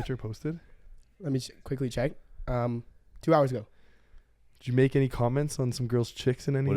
picture posted? Let me quickly check. 2 hours ago. Did you make any comments on some girls' chicks in any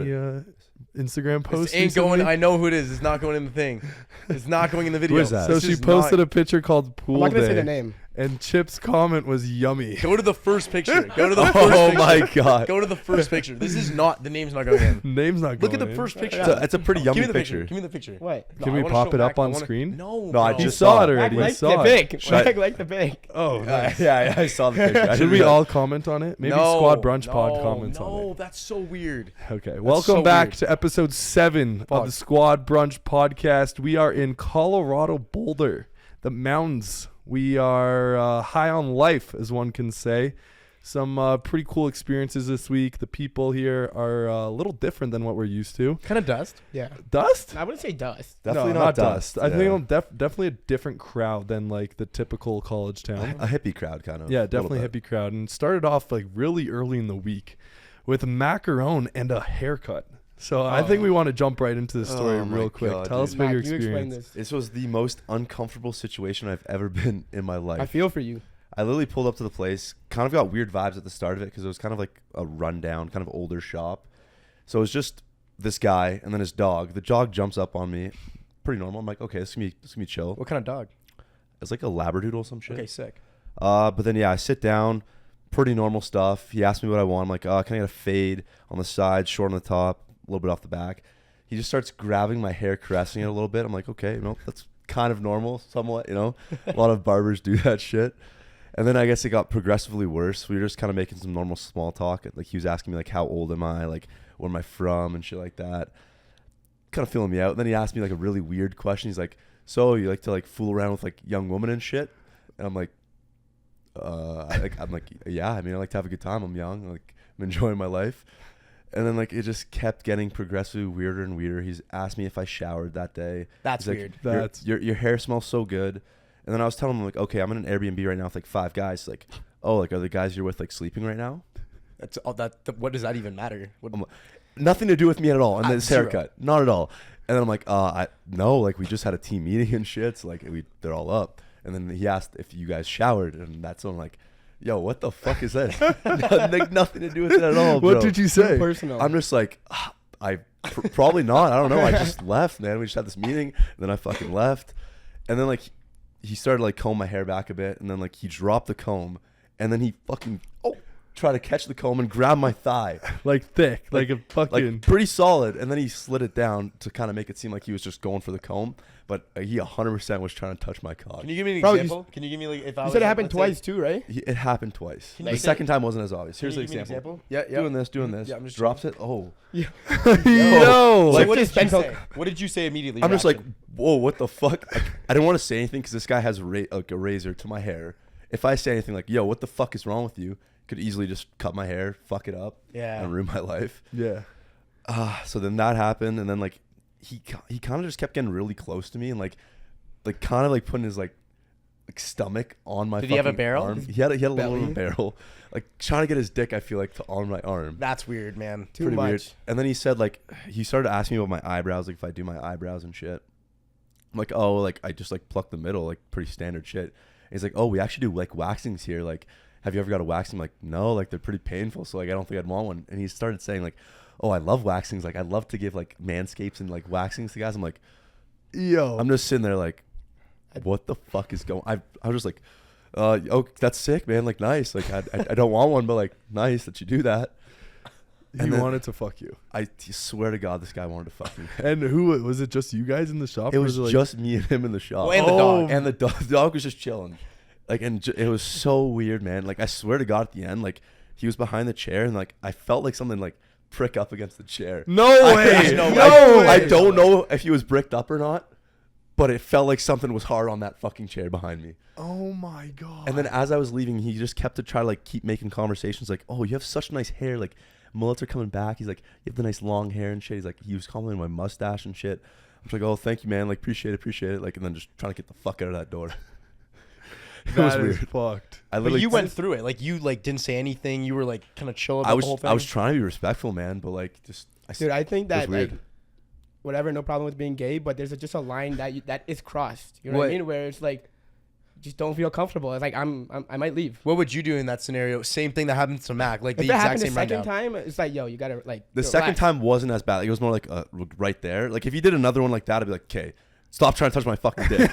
Instagram posts? This ain't going. I know who it is. It's not going in the thing. It's not going in the video. Who is that? So she posted a picture called Pool I'm not gonna say Day, the name. and Chip's comment was yummy. Go to the first picture. Go to the first Oh picture. my god. Go to the first picture. This is not. The name's not going in. Name's not Look going at the in. first picture. It's a pretty Give yummy me the picture. picture. Give me the picture. What? Can we I wanna pop show it up back. on screen? No. No, I bro. You just saw saw it it. already. You Like saw the it. pic. Like the pic. Oh, nice. Yeah, I saw the picture. I Should didn't we realize- all comment on it? Maybe Squad Brunch Pod comments on No, it. that's so weird. Okay, welcome so back weird. to episode 7 of the Squad Brunch Podcast. We are in Colorado Boulder, the mountains. We are high on life, as one can say. Some pretty cool experiences this week. The people here are a little different than what we're used to. Kind of dust. Yeah. Dust? I wouldn't say dust. Definitely No, not dust. I Yeah. think definitely a different crowd than like the typical college town. a hippie crowd kind of. Yeah, definitely hippie crowd. And started off like really early in the week with macaron and a haircut. So I think we want to jump right into the story Oh my real quick. God, Tell us dude. about your Mac, you explain experience. this. This was the most uncomfortable situation I've ever been in my life. I feel for you. I literally pulled up to the place, kind of got weird vibes at the start of it because it was kind of like a rundown, kind of older shop. So it was just this guy and then his dog. The dog jumps up on me, pretty normal. I'm like, okay, this can be chill. What kind of dog? It's like a Labradoodle or some shit. Okay, sick. But then I sit down, pretty normal stuff. He asked me what I want. I'm like, can I get a fade on the side, short on the top, a little bit off the back. He just starts grabbing my hair, caressing it a little bit. I'm like, okay, that's kind of normal, somewhat. A lot of barbers do that shit. And then I guess it got progressively worse. We were just kind of making some normal small talk. Like he was asking me like, how old am I? Like, where am I from? And shit like that. Kind of feeling me out. And then he asked me like a really weird question. He's like, so you like to like fool around with like young women and shit? And I'm like, yeah. I mean, I like to have a good time. I'm young. Like I'm enjoying my life. And then like it just kept getting progressively weirder and weirder. He's asked me if I showered that day. That's He's weird. Like, your hair smells so good. And then I was telling him like, okay, I'm in an Airbnb right now with like 5 guys. Like, oh, like are the guys you're with like sleeping right now? That's all that. What does that even matter? Nothing to do with me at all. And this Zero. haircut, not at all. And then I'm like, no, like we just had a team meeting and shit. So like they're all up. And then he asked if you guys showered, and that's when I'm like, yo, what the fuck is that? Like nothing to do with it at all, bro. What did you say? Personal. I'm just like, probably not. I don't know. I just left, man. We just had this meeting, and then I fucking left. And then like he started like comb my hair back a bit, and then like he dropped the comb, and then he fucking tried to catch the comb and grab my thigh, Like thick, like a fucking. like pretty solid, and then he slid it down to kind of make it seem like he was just going for the comb, but he 100% was trying to touch my cock. Can you give me an Bro, example? Can you give me like if I You was said it like, happened let's say- twice too, right? It happened twice. Can The you- second time wasn't as obvious. Here's Can the you give me an example. Yeah, yeah. Doing this. Yeah, I'm just drops it. Oh, Yo, So Like, what did just you say? What did you say immediately? I'm just like, reaction? whoa, what the fuck? Like, I didn't want to say anything because this guy has like a razor to my hair. If I say anything like, yo, what the fuck is wrong with you? Could easily just cut my hair, fuck it up, Yeah. and ruin my life. yeah. So then that happened, and then like he kind of just kept getting really close to me, and like kind of like putting his like stomach on my. Did he have a fucking barrel? Arm. He had a little bit of Belly? a barrel, like trying to get his dick. I feel like on my arm. That's weird, man. Too Pretty much. weird. And then he said like he started asking me about my eyebrows, like if I do my eyebrows and shit. I'm like, oh, like I just like pluck the middle, like pretty standard shit. And he's like, oh, we actually do like waxings here, like. Have you ever got a waxing? I'm like, no, like they're pretty painful, so like I don't think I'd want one. And he started saying like, oh, I love waxings, like I'd love to give like manscapes and like waxings to guys. I'm like, Yo. I'm just sitting there like, what the fuck is going? I was just like, oh, that's sick, man, like nice, like I don't want one, but like nice that you do that. He And then- wanted to fuck you. I swear to God, this guy wanted to fuck me. And who was it? Just you guys in the shop? It or was like, just me and him in the shop. Oh, and the dog. And the dog was just chilling. Like, and it was so weird, man. Like, I swear to God, at the end, like, he was behind the chair, and like, I felt like something like prick up against the chair. No way. no No way. I don't know if he was bricked up or not, but it felt like something was hard on that fucking chair behind me. Oh my God. And then as I was leaving, he just kept to try to like keep making conversations, like, "Oh, you have such nice hair. Like, mullets are coming back." He's like, "You have the nice long hair and shit." He's like, he was complimenting my mustache and shit. I'm just like, "Oh, thank you, man. Like, appreciate it." Like, and then just trying to get the fuck out of that door. It was That is weird. fucked. I But literally you went through it. Like you like didn't say anything. You were like kind of chill about the whole thing. I was trying to be respectful, man, but like just Dude, I think that weird. like, whatever, no problem with being gay, but there's just a line that is crossed. You know what I What? mean? Where it's like, just don't feel comfortable. It's like I might leave. What would you do in that scenario? Same thing that happens to Mac, like If the it exact happened the same second rundown. time, it's like, yo, you gotta like. The relax. second time wasn't as bad. Like, it was more like right there. Like if you did another one like that, I'd be like, okay, stop trying to touch my fucking dick.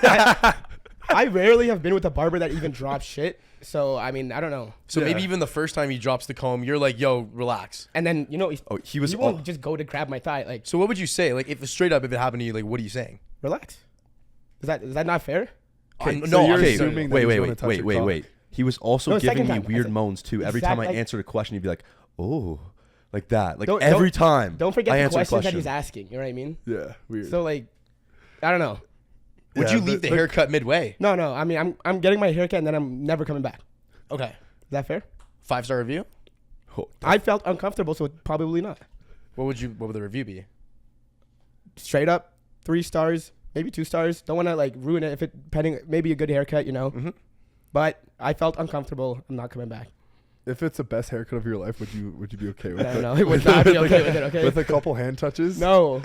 I rarely have been with a barber that even drops shit. So I mean, I don't know. So Yeah. maybe even the first time he drops the comb, you're like, yo, relax. And then Oh, he was he all, won't just go to grab my thigh. Like, So what would you say? Like if straight up, if it happened to you, like what are you saying? relax. Is that not fair? Okay, no, so you're okay, assuming that wait, he's wait, gonna wait, touch wait, your wait, cock. wait. He was also No, giving second me time. I weird said- moans too. Every time I Exact- like- answered a question, he'd be like, oh, like that. Like Don't- every don't- time. Don't forget I the answered a questions that question. he's asking. You know what I mean? Yeah, weird. So like, I don't know. Would Yeah, you leave the but- haircut midway? No. I mean, I'm getting my haircut and then I'm never coming back. Okay. Is that fair? 5-star review. Oh, I felt uncomfortable, so probably not. What would the review be? Straight up, 3 stars, maybe 2 stars. Don't want to like ruin it if it pending maybe a good haircut, you know. Mm-hmm. But I felt uncomfortable. I'm not coming back. If it's the best haircut of your life, would you be okay with I it? don't know. It would not be okay with it. Okay. With a couple hand touches? No.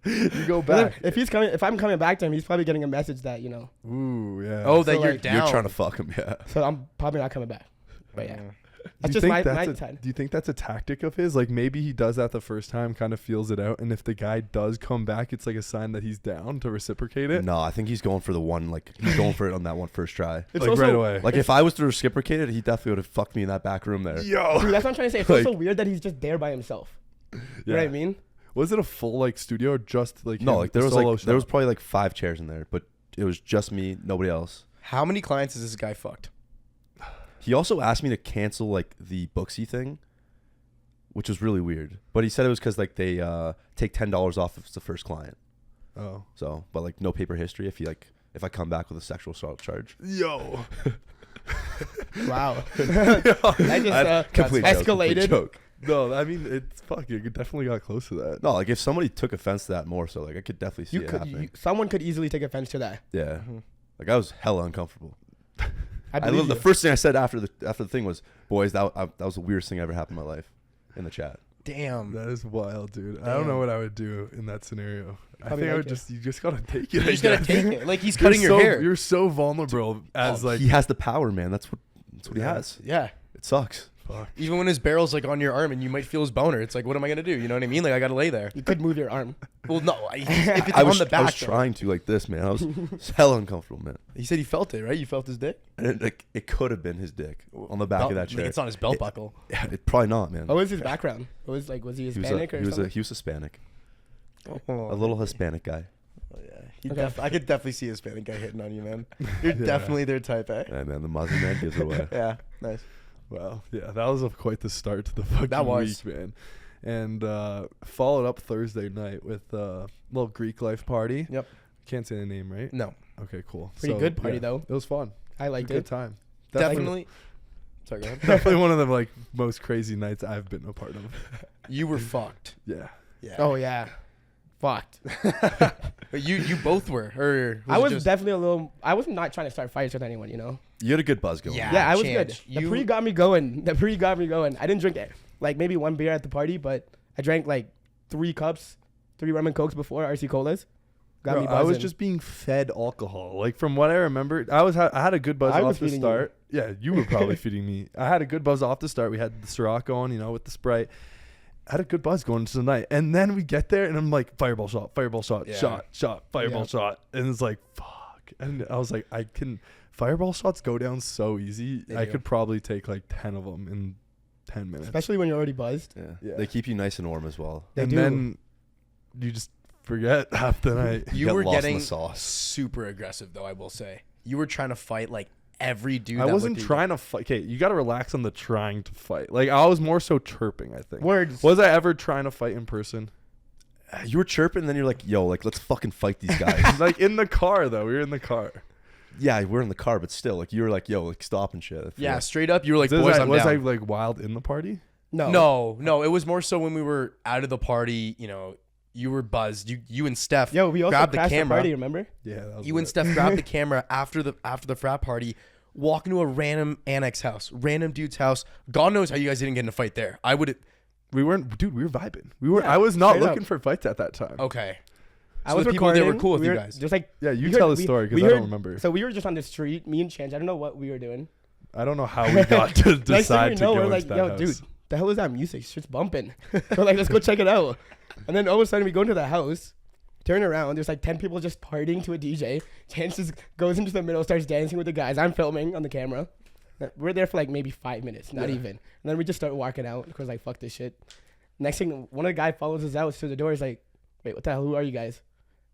You go back. If I'm coming back to him, he's probably getting a message that Ooh, yeah. Oh, that So, you're like, down. You're trying to fuck him, yeah. So I'm probably not coming back. But yeah, Do that's you just think my that's side. do you think that's a tactic of his? Like maybe he does that the first time, kind of feels it out, and if the guy does come back, it's like a sign that he's down to reciprocate it. No, I think he's going for the one. Like he's going for it on that one first try. It's Like also, right away. Like if I was to reciprocate it, he definitely would have fucked me in that back room there. Yo. Dude, that's what I'm trying to say. It's Like- also weird that he's just there by himself. You know what I mean? Was it a full like studio or just like No, him, like there a was solo like there was shot? probably like 5 chairs in there, but it was just me, nobody else. How many clients has this guy fucked? He also asked me to cancel like the Booksy thing, which was really weird. But he said it was because like they take $10 off if it's the first client. Oh. So, but like no paper history if I come back with a sexual assault charge. Yo. Wow. That just Complete joke, complete escalated. joke. No, I mean it's fuck. You definitely got close to that. No, like if somebody took offense to that more, so like I could definitely see You it could, happening. someone could easily take offense to that. Yeah, like I was hella uncomfortable. I believe The you. first thing I said after the thing was, "Boys, that was the weirdest thing ever happened in my life." In the chat. Damn. That is wild, dude. I don't know what I would do in that scenario. I Probably think I would like it. you just gotta take it. You I just gotta guess. take it. Like he's You're cutting your so- hair. You're so vulnerable as like he has the power, man. That's what he Yeah. has. Yeah. It sucks. fuck. Even when his barrel's like on your arm and you might feel his boner, it's like, what am I gonna do? You know what I mean? Like I gotta lay there. You could move your arm. Well, no. If it's I on was the back, I was though. trying to like this, man. I was hella uncomfortable, man. He said he felt it, right? You felt his dick And it could have been his dick on the back of that Like, chair. it's on his belt buckle. Yeah, it probably not, man. What was his background? What was was he Hispanic or something? he was Hispanic, Oh, a little Hispanic guy. yeah. Okay. I could definitely see a Hispanic guy hitting on you, man. You're Yeah. definitely their type, eh? Yeah, man, the Muslim man gives it away. Yeah. Nice. Well, yeah, that was quite the start to the fucking That was. week, man. And followed up Thursday night with a little Greek life party. Yep. Can't say the name, right? No. Okay, cool. Pretty good party, though. It was fun. I liked Good it. time. Definitely. Sorry, go ahead. Definitely one of the like most crazy nights I've been a part of. You were fucked. Yeah. Yeah. Oh yeah, fucked. But you both were. Or I was it just, definitely a little. I was not trying to start fights with anyone, you know. You had a good buzz going. Yeah. Yeah, I was Chance, good. The you- pre got me going. I didn't drink it. Like maybe one beer at the party, but I drank like 3 cups, 3 rum and cokes before RC colas. Got Bro, me I was buzzing. just being fed alcohol. Like from what I remember, I had a good buzz I was off the feeding start. Yeah, you were probably feeding me. I had a good buzz off the start. We had the Ciroc going, with the Sprite. I had a good buzz going into the night. And then we get there and I'm like, fireball shot, Yeah. shot, fireball Yeah. shot. And it's like, fuck. And I was like, fireball shots go down so easy. They I do. could probably take like 10 of them in 10 minutes. especially when you're already buzzed. Yeah. Yeah. They keep you nice and warm as well. They and do. then you just forget half the night. You get were lost in getting the sauce. super aggressive, though. I will say you were trying to fight like every dude. I that wasn't looked at you. trying to fight. Okay, you got to relax on the trying to fight. Like I was more so chirping. I think. Words. Was I ever trying to fight in person? You were chirping, and then you're like, "Yo, like let's fucking fight these guys." Like in the car though. We were in the car. Yeah, we're in the car, but still, like you were like, "Yo, like stop and shit." I feel Yeah, like. straight up. You were like, Was boys, I, I'm was I down. like wild in the party? No. It was more so when we were out of the party. You were buzzed. You and Steph. Yo, we also grabbed the crashed the camera. party. Remember? Yeah. That was You and lit. Steph grabbed the camera after the frat party, walk into a random annex house, random dude's house. God knows how you guys didn't get in a fight there. We weren't, dude. We were vibing. We were. Yeah, I was not straight looking up. for fights at that time. Okay. I So was the people there were recording. cool with we you were guys. Just like Yeah, you we tell heard- the we- story we because I don't heard- remember. So we were just on the street, me and Chance. I don't know what we were doing. I don't know how we got to Next thing decide we to know, go we're into like, that yo, house. dude, the hell is that music? Shit's bumping. We're like, let's go check it out. And then all of a sudden we go into the house, turn around. There's like 10 people just partying to a DJ. Chance just goes into the middle, starts dancing with the guys. I'm filming on the camera. We're there for like maybe 5 minutes, not even. And then we just start walking out because like, fuck this shit. Next thing, one of the guys follows us out to the door. He's like, wait, what the hell? Who are you guys?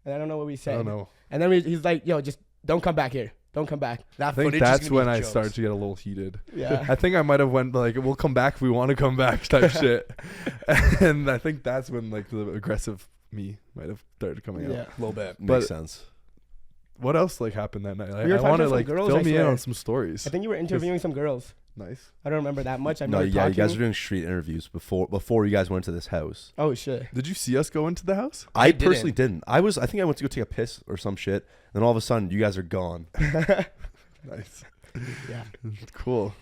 And I don't know what we I said. don't know. And then he's like, yo, just don't come back here. Don't come back. That I think footage is that's gonna be when I jokes. started to get a little heated. Yeah. I think I might have went like, "We'll come back if we want to come back" type shit, and I think that's when like the aggressive me might have started coming Yeah. out. a little bit. But- Makes sense. What else like happened that night? We were I talking want to to some like girls, fill I me in swear. on some stories. I think you were interviewing some girls. Nice. I don't remember that much. I No, remember yeah, you guys talking. were doing street interviews before you guys went to this house. Oh shit. Did you see us go into the house? I didn't. personally didn't. I think I went to go take a piss or some shit. Then all of a sudden, you guys are gone. Nice. Yeah. Cool.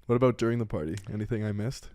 What about during the party? Anything I missed?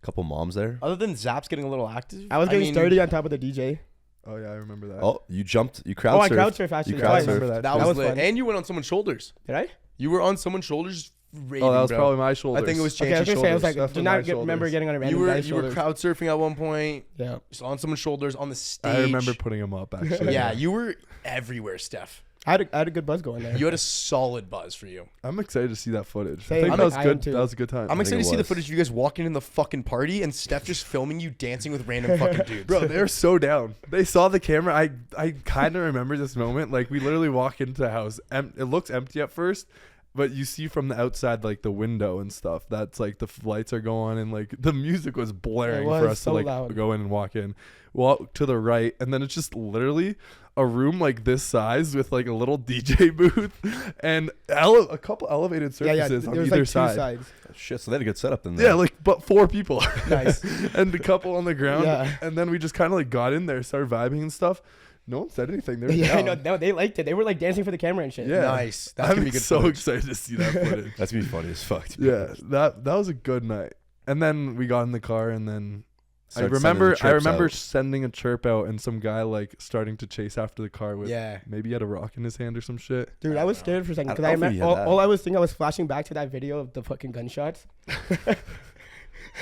Couple moms there. Other than Zaps getting a little active, I was getting mean, sturdy on top of the DJ. Oh yeah, I remember that. Oh, you jumped. You crowd Oh, I surfed. crowd surf actually. You twice. crowd remember surfed. that. That was was lit. fun. And you went on someone's shoulders. Did I? You were on someone's shoulders. Raving, Oh, that was bro. probably my shoulders. I think it was Okay, I was Chance's gonna say I was shoulders. like, Definitely do my not remember shoulders. getting on a you random were guy's you were shoulders. crowd surfing at one point, Yeah. just on someone's shoulders on the stage. I remember putting him up actually. Yeah, you were everywhere, Steph. I had a good buzz going there. You had a solid buzz for you. I'm excited to see that footage. Same. I think I'm that was like, I good. am too. That was a good time. I'm think excited it to see the was. footage of you guys walking in the fucking party and Steph just filming you dancing with random fucking dudes. Bro, they're so down. They saw the camera. I kind of remember this moment. Like we literally walk into the house. It looks empty at first, but you see from the outside like the window and stuff. That's like the lights are going and like the music was blaring It for was us so to like loud. go in and walk in. Walk to the right, and then it's just literally a room like this size with like a little DJ booth and a couple elevated surfaces There on was either like side. two sides. Shit, so they had a good setup then. Yeah, like but 4 people. Nice. And a couple on the ground. Yeah. And then we just kind of like got in there, started vibing and stuff. No one said anything. They were Yeah, I down. know. No, they liked it. They were like dancing for the camera and shit. Yeah. Nice. That's I'm gonna be good so footage. excited to see that footage. That's gonna be funny as fuck. to be Yeah, honest. that was a good night. And then we got in the car, and then Start I sending the remember chirps out. sending a chirp out, and some guy like starting to chase after the car with Yeah. maybe he had a rock in his hand or some shit. Dude, I was scared for a second I because don't I think remember he had that. all I was thinking. I was flashing back to that video of the fucking gunshots.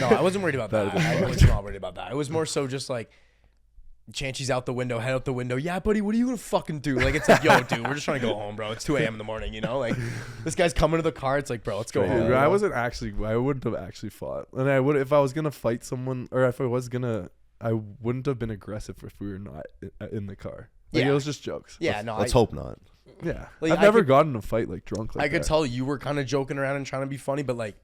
No, I wasn't worried about That'd that. have been I was not worried about that. It was more so just like Chancey's out the window, head out the window. Yeah, buddy, what are you gonna fucking do? Like it's like, yo, dude, we're just trying to go home, bro. It's 2 a.m. in the morning, you know? Like this guy's coming to the car. It's like, bro, let's go Dude, home. I wouldn't have actually fought, and I would if I was gonna fight someone, or if I was gonna, I wouldn't have been aggressive if we were not in the car. Like, Yeah. it was just jokes. Yeah, no, Let's hope not. Yeah, Like, I've I never could- gotten in a fight like drunk. Like I could that. tell you were kind of joking around and trying to be funny, but like,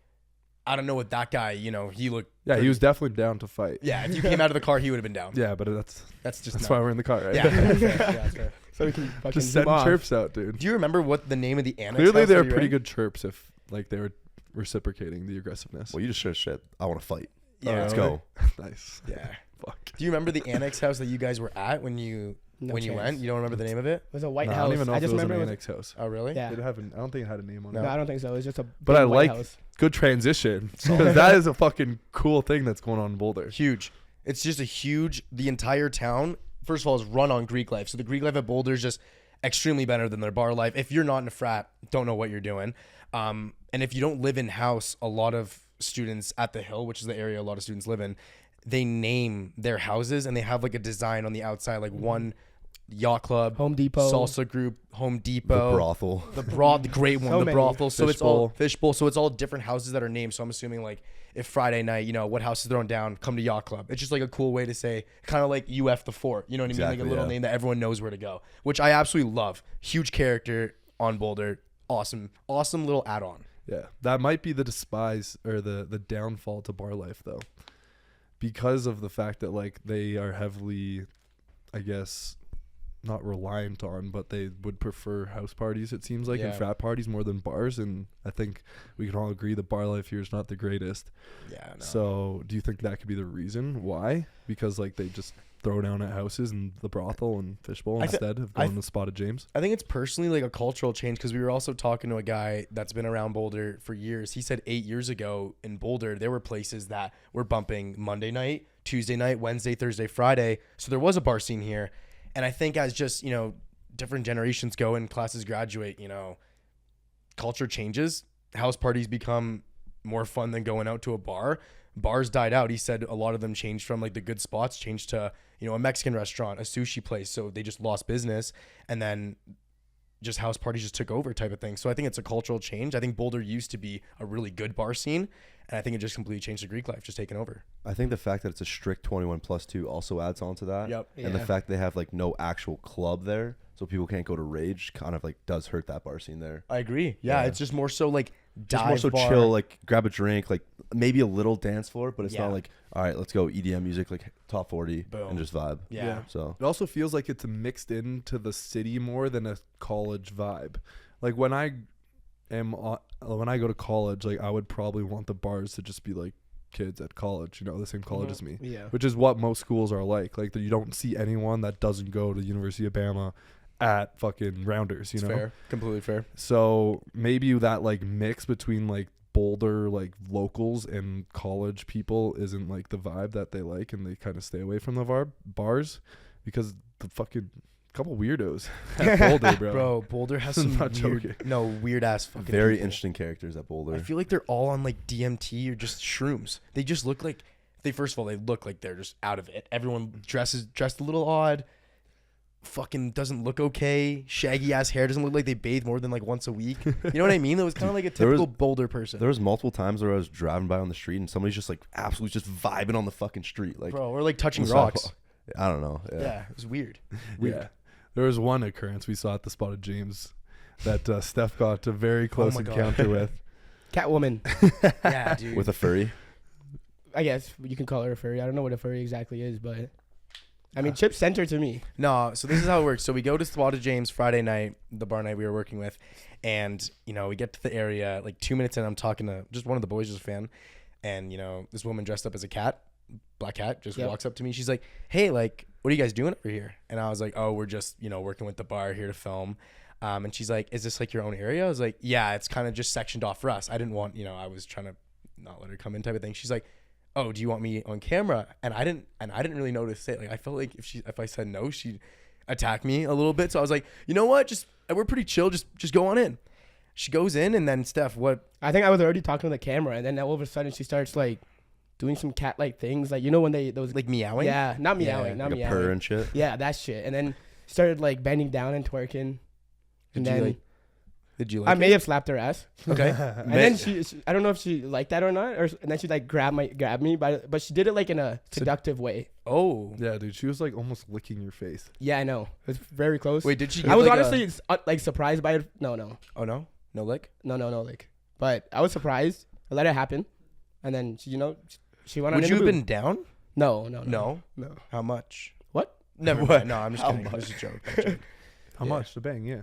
I don't know what that guy, you know, he looked. Yeah, he was definitely down to fight. Yeah, if you came out of the car, he would have been down. Yeah, but that's That's why we're in the car, right? Yeah, that's fair. Yeah, that's fair. So we can fucking Just zoom send off. chirps out, dude. Do you remember what the name of the annex? Clearly, house they that were you were pretty in? good chirps if like they were reciprocating the aggressiveness. Well, you just shit. I want to fight. Yeah, Let's really? go. Nice. Yeah. Fuck. Do you remember the annex house that you guys were at when you No when you chance. went? You don't remember the name of it? It was a white No, house. I don't even know if just it was an remember annex house. Oh, really? Yeah. I don't think it had a name on No, it. I don't think so. It was just a. But big I white like- house. Good transition because that is a fucking cool thing that's going on in Boulder. Huge. It's just a huge. The entire town, first of all, is run on Greek life. So the Greek life at Boulder is just extremely better than their bar life. If you're not in a frat, don't know what you're doing. And if you don't live in house, a lot of students at the Hill, which is the area a lot of students live in, they name their houses and they have like a design on the outside, like one yacht club, Home Depot. salsa group, Home The Depot, brothel. the great one, So the many. brothel. So it's all Fishbowl. fishbowl. So it's all different houses that are named. So I'm assuming like if Friday night, you know, what house is thrown down, come to yacht club. It's just like a cool way to say, kind of like UF the fort. You know what I mean? Exactly, Like a little yeah. name that everyone knows where to go, which I absolutely love. Huge character on Boulder. Awesome little add-on. Yeah, that might be the despise or the downfall to bar life though, because of the fact that like they are heavily, I guess, not reliant on, but they would prefer house parties. It seems like and Yeah. frat parties more than bars, and I think we can all agree the bar life here is not the greatest. Yeah. No. So, do you think that could be the reason why? Because like they just throw down at houses and the brothel and fishbowl I thi- instead of I going to Spotted James. I think it's personally like a cultural change because we were also talking to a guy that's been around Boulder for years. He said 8 years ago in Boulder, there were places that were bumping Monday night, Tuesday night, Wednesday, Thursday, Friday. So there was a bar scene here. And I think as just, different generations go and classes graduate, culture changes. House parties become more fun than going out to a bar. Bars died out. He said a lot of them changed from like the good spots, changed to, a Mexican restaurant, a sushi place. So they just lost business. And then just house parties just took over type of thing. So I think it's a cultural change. I think Boulder used to be a really good bar scene. And I think it just completely changed the Greek life, just taking over. I think the fact that it's a strict 21 plus 2 also adds on to that. Yep. And the fact they have like no actual club there, so people can't go to rage, kind of like does hurt that bar scene there. I agree. Yeah. It's just more so like Just more so bar. chill, like grab a drink, like maybe a little dance floor, but it's Yeah. not like, all right, let's go EDM music, like top 40 Boom. and just vibe. Yeah. So It also feels like it's mixed into the city more than a college vibe. Like when I go to college, like I would probably want the bars to just be like kids at college, the same college as me. Yeah. Which is what most schools are like. Like you don't see anyone that doesn't go to the University of Bama at fucking Rounders, It's fair. Completely fair. So maybe that like mix between like Boulder like locals and college people isn't like the vibe that they like, and they kind of stay away from the bars because the fucking couple weirdos at Boulder, bro. Bro, Boulder has I'm some not joking. weird ass fucking very people. interesting characters at Boulder. I feel like they're all on like DMT or just shrooms. They just look like they look like they're just out of it. Everyone dressed a little odd. Fucking doesn't look okay. Shaggy ass hair, doesn't look like they bathe more than like once a week. You know what I mean? It was kind of like a typical Boulder person. There was multiple times where I was driving by on the street and somebody's just like absolutely just vibing on the fucking street, like Bro, we're like touching on the rocks. sidewalk. I don't know. Yeah, it was weird. Yeah. There was one occurrence we saw at the Spotted James that Steph got a very close my God. encounter with. Catwoman. Yeah, dude. With a furry. I guess you can call her a furry. I don't know what a furry exactly is, but I mean, Chip sent her to me. No, so this is how it works. So we go to Spotted James Friday night, the bar night we were working with, and we get to the area like 2 minutes in. I'm talking to just one of the boys, just a fan, and this woman dressed up as a cat, black cat, just walks up to me. She's like, "Hey, like, what are you guys doing over here?" And I was like, "Oh, we're just working with the bar here to film." And she's like, "Is this like your own area?" I was like, "Yeah, it's kind of just sectioned off for us." I didn't want I was trying to not let her come in type of thing. She's like, "Oh, do you want me on camera?" And I didn't really know to say. Like, I felt like if I said no, she'd attack me a little bit. So I was like, you know what? We're pretty chill. Just go on in. She goes in, and then Steph, what? I think I was already talking to the camera, and then all of a sudden she starts like doing some cat-like things, like when those Like meowing? yeah, not meowing, not Like a meowing, purr and shit. yeah, that shit, and then started like bending down and twerking, and then Did you like I it? may have slapped her ass. Okay. And then she I don't know if she liked that or not, and then she like grabbed me, but she did it like in a seductive way. Oh. Yeah, dude, she was like almost licking your face. Yeah, I know. It was very close. Wait, did she? I was like honestly like surprised by it. No, Oh no, no lick. like. But I was surprised. I let it happen, and then she went on. Would you have been down? No. No. How much? What? Never mind. No, I'm just kidding. much? It was a joke. How much? The bang, yeah.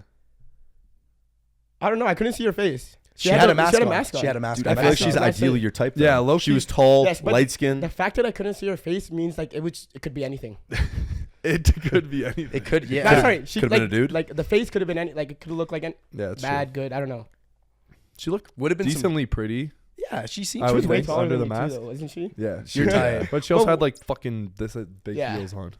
I don't know. I couldn't see her face. She had a mask on. She had a mask on. She had a mask Dude, on. I feel like mask she's on. ideally your type. Yeah, though. low She key. was tall, Yes, but light skinned. The fact that I couldn't see her face means like it could be anything. It could be anything. It could. Yeah. No, sorry. She Could've like, been a dude. Like the face could have been any. Like it could look like Yeah, it's bad, good. I don't know. true. She looked Would have been decently pretty. Yeah, she seemed. I She would was way think taller under than the me mask. too, though, isn't she? Yeah, You're tight. But she also Well, had like fucking big yeah. heels on.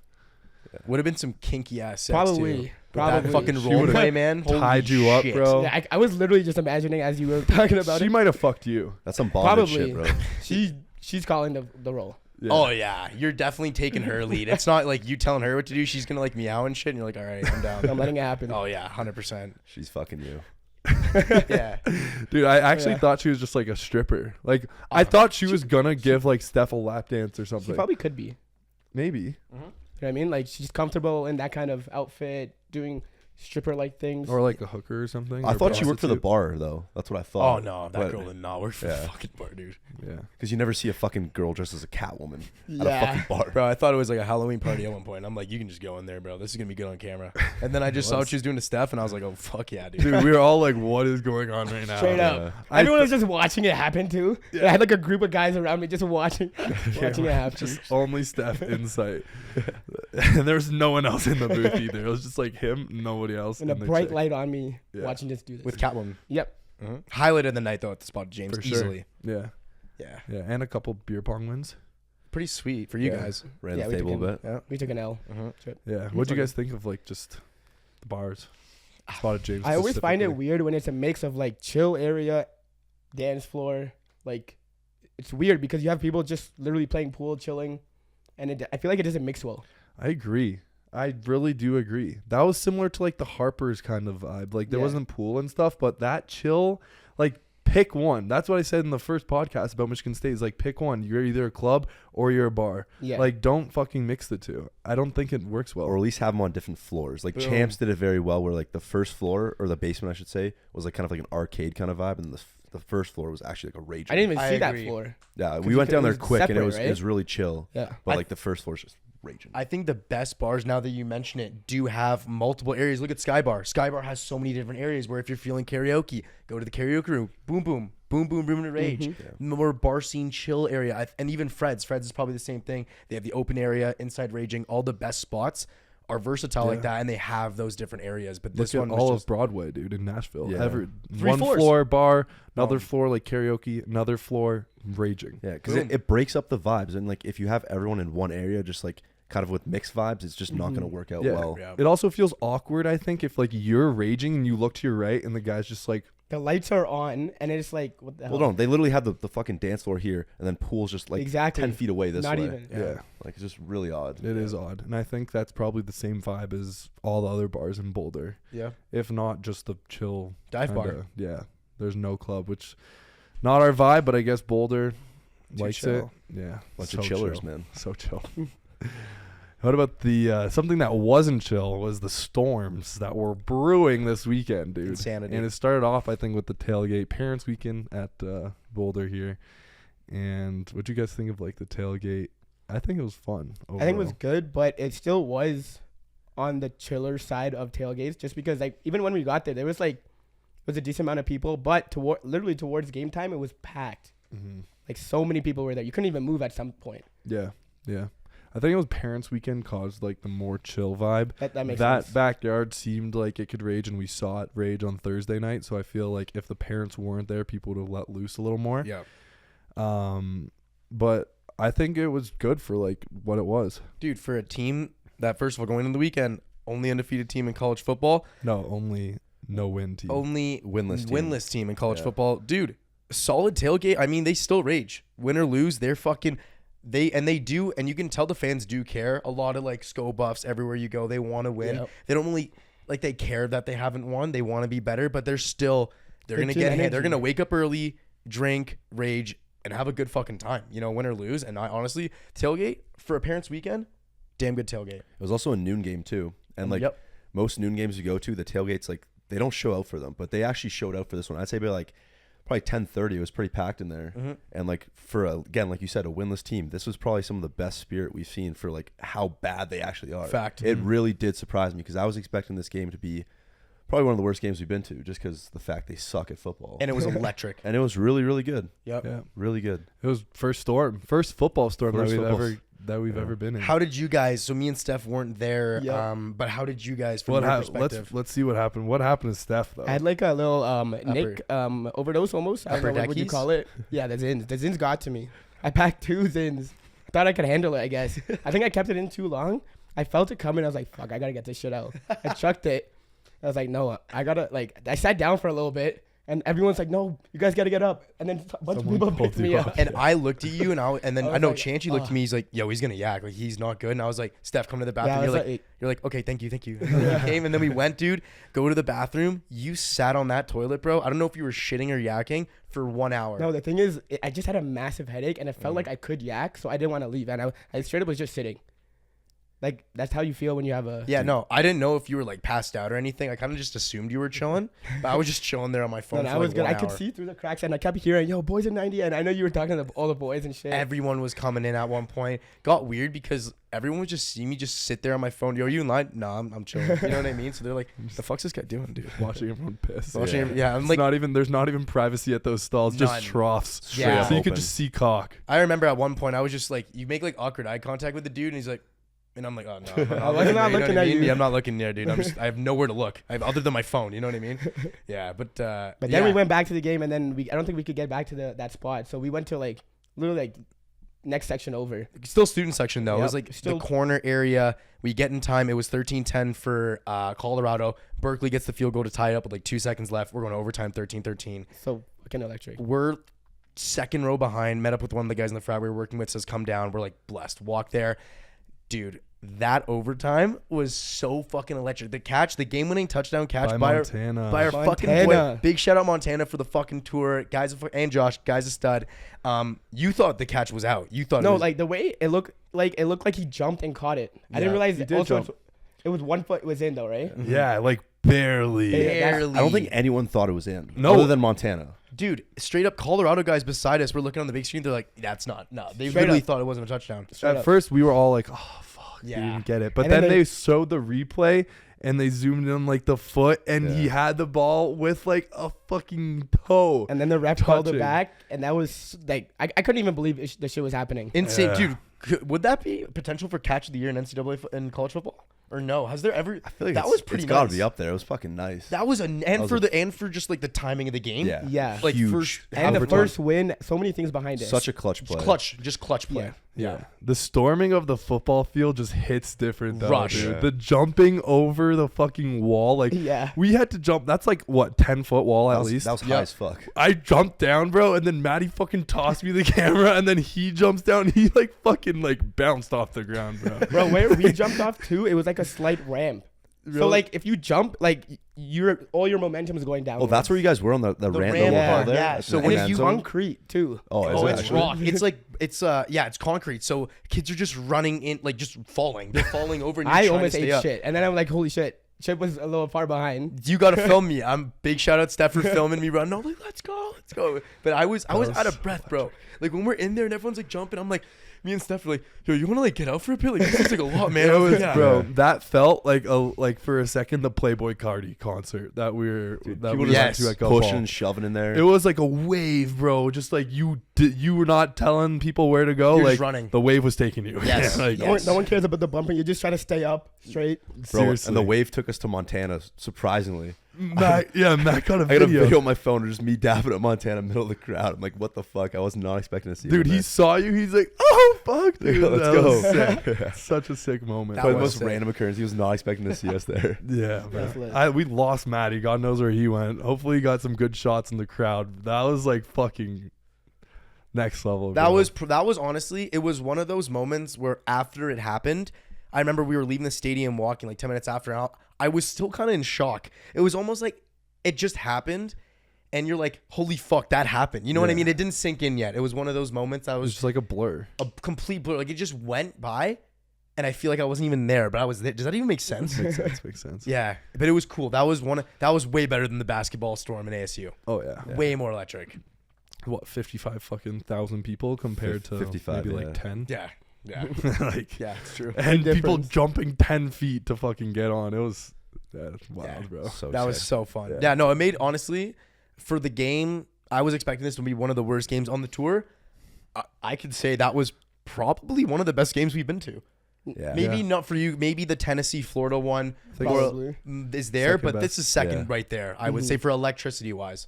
Would have been some kinky ass sex Probably. too. Probably. That fucking She role would've play, man. tied Holy you up, shit. bro. Yeah, I was literally just imagining as you were talking about She it. might have fucked you. That's some bondage Probably. shit, bro. She's calling the role. Yeah. Oh yeah, you're definitely taking her lead. It's not like you telling her what to do. She's gonna like meow and shit, and you're like, all right, I'm down. I'm letting it happen. Oh yeah, 100%. She's fucking you. Yeah. Dude, I actually Yeah. thought she was just like a stripper. Like I thought she was gonna give like Steph a lap dance or She something. probably could be. Maybe. You know what I mean? Like she's comfortable in that kind of outfit, doing stripper-like things. Or like a hooker or something. I or thought she worked for the prostitute. bar though. That's what I Oh thought. no, that But- girl did not work for the Yeah. fucking bar, dude. Yeah. Because you never see a fucking girl dressed as a Catwoman at a Yeah. fucking bar. Bro, I thought it was like a Halloween party at one point. I'm like, you can just go in there, bro. This is gonna be good on camera. And then I just saw what she was doing to Steph, and I was like, oh fuck yeah, dude. Dude, we were all like, what is going on right now? Straight up. Everyone was just watching it happen too. Yeah. I had like a group of guys around me just watching it happen. Just only Steph in sight. And there was no one else in the booth either. It was just like him, nobody else. And a the bright chick. light on me Yeah. watching this do this. With Catwoman. Yep. Highlight of the night though at the Spotted James, For sure. easily. Yeah. Yeah. Yeah. And a couple beer pong wins. pretty sweet for you Yeah. guys. Ran Yeah, the we table a took bit. Yeah. We took an L. Yeah. What'd you guys think of like just the bars? Spotted James. I always find it specifically. weird when it's a mix of like chill area, dance floor. Like, it's weird because you have people just literally playing pool, chilling, and I feel like it doesn't mix well. I agree. I really do agree. That was similar to like the Harper's kind of vibe. Like there Yeah. wasn't pool and stuff, but that chill, like pick one. That's what I said in the first podcast about Michigan State. Is like pick one. You're either a club or you're a bar. Yeah. Like don't fucking mix the two. I don't think it works well. Or at least have them on different floors. Like Boom. Champs did it very well, where like the first floor or the basement, I should say, was like kind of like an arcade kind of vibe, and the first floor was actually like a rage. I didn't even I see that agree. floor. Yeah, 'Cause we you went could- down it there was quick, and it separate, was right? really chill. Yeah. But like the first floor's just raging. I think the best bars, now that you mention it, do have multiple areas. Look at Sky Bar. Sky Bar has so many different areas where if you're feeling karaoke, go to the karaoke room. Boom, boom, boom, boom, boom, and rage. More bar scene chill area. And even Fred's. Fred's is probably the same thing. They have the open area, inside raging. All the best spots are versatile like that, and they have those different areas. But this Look one at was all just of Broadway, dude, in Nashville. Yeah. Three One floors. floor bar, another Oh. floor like karaoke, another floor raging. Yeah, because Boom. it breaks up the vibes, and like if you have everyone in one area, just like kind of with mixed vibes, it's just not going to work out Yeah. well. Yeah. It also feels awkward, I think, if like you're raging and you look to your right and the guy's just like, The lights are on, and it's like, what the hell? Well, no, they literally have the fucking dance floor here, and then pool's just like Exactly. 10 feet away this Not way. even. yeah. Like it's just really odd. It is odd. And I think that's probably the same vibe as all the other bars in Boulder. yeah. If not just the chill Dive bar. kinda- Yeah. There's no club, which not our vibe, but I guess Boulder likes chill. it. Yeah. Bunch so of chillers, chill. man. So chill. What about the something that wasn't chill was the storms that were brewing this weekend, dude. Insanity. And it started off, I think, with the tailgate parents weekend at Boulder here. And what do you guys think of like the tailgate? I think it was fun. I think it was overall. good, but it still was on the chiller side of tailgates, just because like even when we got there was like a decent amount of people, but literally towards game time it was packed. Mhm. Like so many people were there, you couldn't even move at some point. Yeah, yeah. I think it was parents weekend caused like the more chill vibe. That makes That sense. backyard seemed like it could rage, and we saw it rage on Thursday night. So I feel like if the parents weren't there, people would have let loose a little more. Yeah. But I think it was good for like what it was. Dude, for a team that, first of all, going into the weekend, only undefeated team in college football, No, only no win team. only Winless team. team in college Yeah. football. Dude, solid tailgate. I mean, they still rage. Win or lose, they're fucking... They do, and you can tell the fans do care. A lot of like SCO buffs everywhere you go. They want to win. Yep. They don't really like they care that they haven't won. They want to be better, but they're Good gonna team get hit. energy. They're gonna wake up early, drink, rage, and have a good fucking time. You know, win or lose. And I honestly, tailgate for a parents' weekend, damn good tailgate. It was also a noon game too, and like Yep. most noon games you go to, the tailgates like they don't show out for them, but they actually showed out for this one. I'd say by like probably 10:30, it was pretty packed in there, and like for again, like you said, a winless team, this was probably some of the best spirit we've seen for like how bad they actually are. Fact. It really did surprise me because I was expecting this game to be probably one of the worst games we've been to, just because the fact they suck at football, And it was electric. and it was really really good, Yep. Yeah, really good. it was first football storm First that we've football ever been in. How did you guys? So me and Steph weren't there. Yeah. But how did you guys, from What your happened? perspective? Let's see what happened. What happened to Steph though? I had like a little Nick overdose almost. I don't know Upper what would you deckies? call it. Yeah, the Zins. The Zins got to me. I packed 2 Zins. Thought I could handle it, I guess. I think I kept it in too long. I felt it coming. I was like, fuck, I gotta get this shit out. I chucked it. I was like, no, I gotta like. I sat down for a little bit, and everyone's like, no, you guys gotta get up. And then a bunch Someone of people pulled picked you me up. up. And I looked at you, and then I I, was know like, Chancey looked at me. He's like, "Yo, he's gonna yak. Like he's not good." And I was like, "Steph, come to the bathroom." Yeah, I you're was like, "You're like, okay, thank you." And then he came, and then we went, dude. Go to the bathroom. You sat on that toilet, bro. I don't know if you were shitting or yakking for 1 hour. No, the thing is, I just had a massive headache, and it felt like I could yak, so I didn't want to leave, and I straight up was just sitting. Like that's how you feel when you have a. Yeah, no, I didn't know if you were like passed out or anything. I kind of just assumed you were chilling, but I was just chilling there on my phone. No, for I was like good. 1 I could hour. see through the cracks, and I kept hearing, "Yo, boys in 90," and I know you were talking to all the boys and shit. Everyone was coming in at one point. Got weird because everyone would just see me just sit there on my phone. Yo, are you in line? No, I'm chilling. You know what I mean? So they're like, "The fuck's this guy doing, dude?" Watching everyone piss. Watching him- yeah, I'm It's like, not even. There's not even privacy at those stalls. None. Just troughs. Straight Yeah. up So you could open. just see cock. I remember at one point I was just like, you make like awkward eye contact with the dude, and he's like, and I'm like, oh no, I'm I was not there, looking know what at I mean? you. Yeah, I'm not looking there, dude. I have nowhere to look. Other than my phone. You know what I mean? Yeah, but But then we went back to the game, and then I don't think we could get back to that spot. So we went to like literally like next section over. Still student section though. It was Yep. like Still- the corner area. We get in time. It was 13-10 for Colorado. Berkeley gets the field goal to tie it up with like 2 seconds left. We're going to overtime 13-13. So fucking electric. We're second row behind. Met up with one of the guys in the frat we were working with. Says come down. We're like blessed. Walk there, dude. That overtime was so fucking electric. The catch, the game-winning touchdown catch by Montana. our fucking Montana. boy. Big shout out Montana for the fucking tour, guys. And Josh, guys, a stud. You thought the catch was out. You thought No, it was, like the way it looked like he jumped and caught it. I Yeah, didn't realize he it. did Also, jump. it was 1 foot was in though, right? Yeah, like barely. Yeah. barely. I don't think anyone thought it was in. No. Other than Montana. Dude, straight up Colorado guys beside us were looking on the big screen. They're like, that's not. No, they Straight literally up. thought it wasn't a touchdown. Straight At up. first, we were all like, "Oh fuck, Yeah. they didn't get it." But And then then they- they showed the replay and they zoomed in like the foot, and he Yeah. had the ball with like a fucking toe. And then the ref called it Touching. back, and that was like I couldn't even believe the shit was happening. Insane, Yeah. dude. Would that be potential for catch of the year in NCAA in college football? Or no? Has there ever? I feel like that it's- was pretty. It's got nice. to be up there. It was fucking nice. That was was and for just like the timing of the game. Yeah. Yeah. Like Huge. first And the overtime. first win, so many things behind it. Such a clutch play. just clutch play. Yeah. Yeah. The storming of the football field just hits different though, Rush. dude. Yeah. The jumping over the fucking wall, like Yeah. we had to jump. That's like what 10-foot wall at That was, least. that was Yeah. high as fuck. I jumped down, bro, and then Maddie fucking tossed me the camera, and then he jumps down. He like fucking like bounced off the ground, bro. Bro, where we jumped off too, it was like a slight ramp. Really? So like if you jump, like all your momentum is going down. Oh, that's where you guys were on the The ramp. ramp yeah, part, there? yeah. At So the when end you zone? concrete too. Oh, is Oh, it it's actually? rock. It's like it's it's concrete. So kids are just running in, like just falling. They're falling over. And you're I trying almost to stay ate up. shit, and then I'm like, holy shit, Chip was a little far behind. You gotta film me. I'm big shout out Steph for filming me running. I'm like, let's go. But I was was out of breath, bro. Like when we're in there and everyone's like jumping, I'm like, me and Steph are like, yo, you wanna like get out for a bit? Like this seems like a lot, man. It I was was, like, yeah. bro. That felt like for a second the Playboy Cardi concert that we were that people we just went to at Go pushing Ball. and shoving in there. It was like a wave, bro. Just like you were not telling people where to go. You're like just running. the wave was taking you. Yes. like, Yes. No one cares about the bumping. You just try to stay up straight. Bro, seriously. and the wave took us to Montana, surprisingly. Matt got a I got a video. video on my phone of just me dapping at Montana, middle of the crowd. I'm like, what the fuck? I was not expecting to see Dude, him he there. saw you. He's like, oh fuck, dude. Let's That go. was sick. Such a sick moment. That Probably the was most sick. random occurrence. He was not expecting to see us there. Yeah, That's bro. lit. We lost Matty. God knows where he went. Hopefully, he got some good shots in the crowd. That was like fucking next level. That bro. was honestly, it was one of those moments where after it happened, I remember we were leaving the stadium walking like 10 minutes after, and I was still kind of in shock. It was almost like it just happened, and you're like, holy fuck, that happened. You know what I Yeah. mean? It didn't sink in yet. It was one of those moments that It was was just like a blur. a complete blur. Like it just went by, and I feel like I wasn't even there, but I was there. Does that even make sense? Makes sense. Makes sense. Yeah, but it was cool. That was way better than the basketball storm in ASU. Oh yeah. Way more electric. What 55 fucking thousand people compared to 55, maybe yeah. like 10. Yeah, yeah, like yeah. It's true. and Big people difference. jumping 10 feet to fucking get on. It was that's wild, Yeah. bro. So That was sick. so fun. Yeah. Yeah, no, it made honestly for the game. I was expecting this to be one of the worst games on the tour. I could say that was probably one of the best games we've been to. Yeah. Maybe Yeah. not for you. Maybe the Tennessee Florida one Probably. is there, Second but best. this is second Yeah. right there. I would say for electricity wise,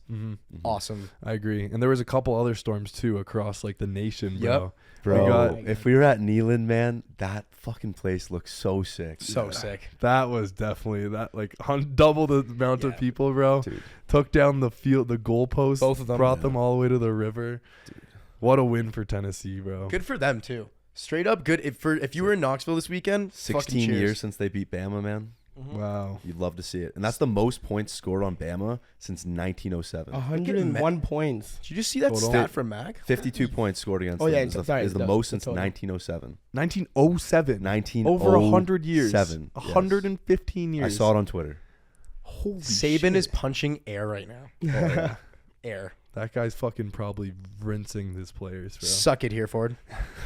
awesome. I agree. And there was a couple other storms too across like the nation, bro. Yep. Bro, We got- if we were at Neyland, man, that fucking place looks so sick. So sick. That was definitely that like double the amount of Yeah. people, bro. Dude. Took down the field, the goalposts. Both of them. brought Yeah. them all the way to the river. What a win for Tennessee, bro. Good for them too. Straight up good. If you were in Knoxville this weekend, fucking 16 cheers. years since they beat Bama, man. Wow. You'd love to see it. And that's the most points scored on Bama since 1907. 101 points. Did you just see that Total. stat from Mac? 52 points scored against Oh, them yeah, is the, sorry, is the the- most the since total. 1907. 1907. 19 Over 100 years. 7. 115 years. I saw it on Twitter. Holy Saban shit. is punching air right now. Yeah. Air. That guy's fucking probably rinsing his players, bro. Suck it here, Ford.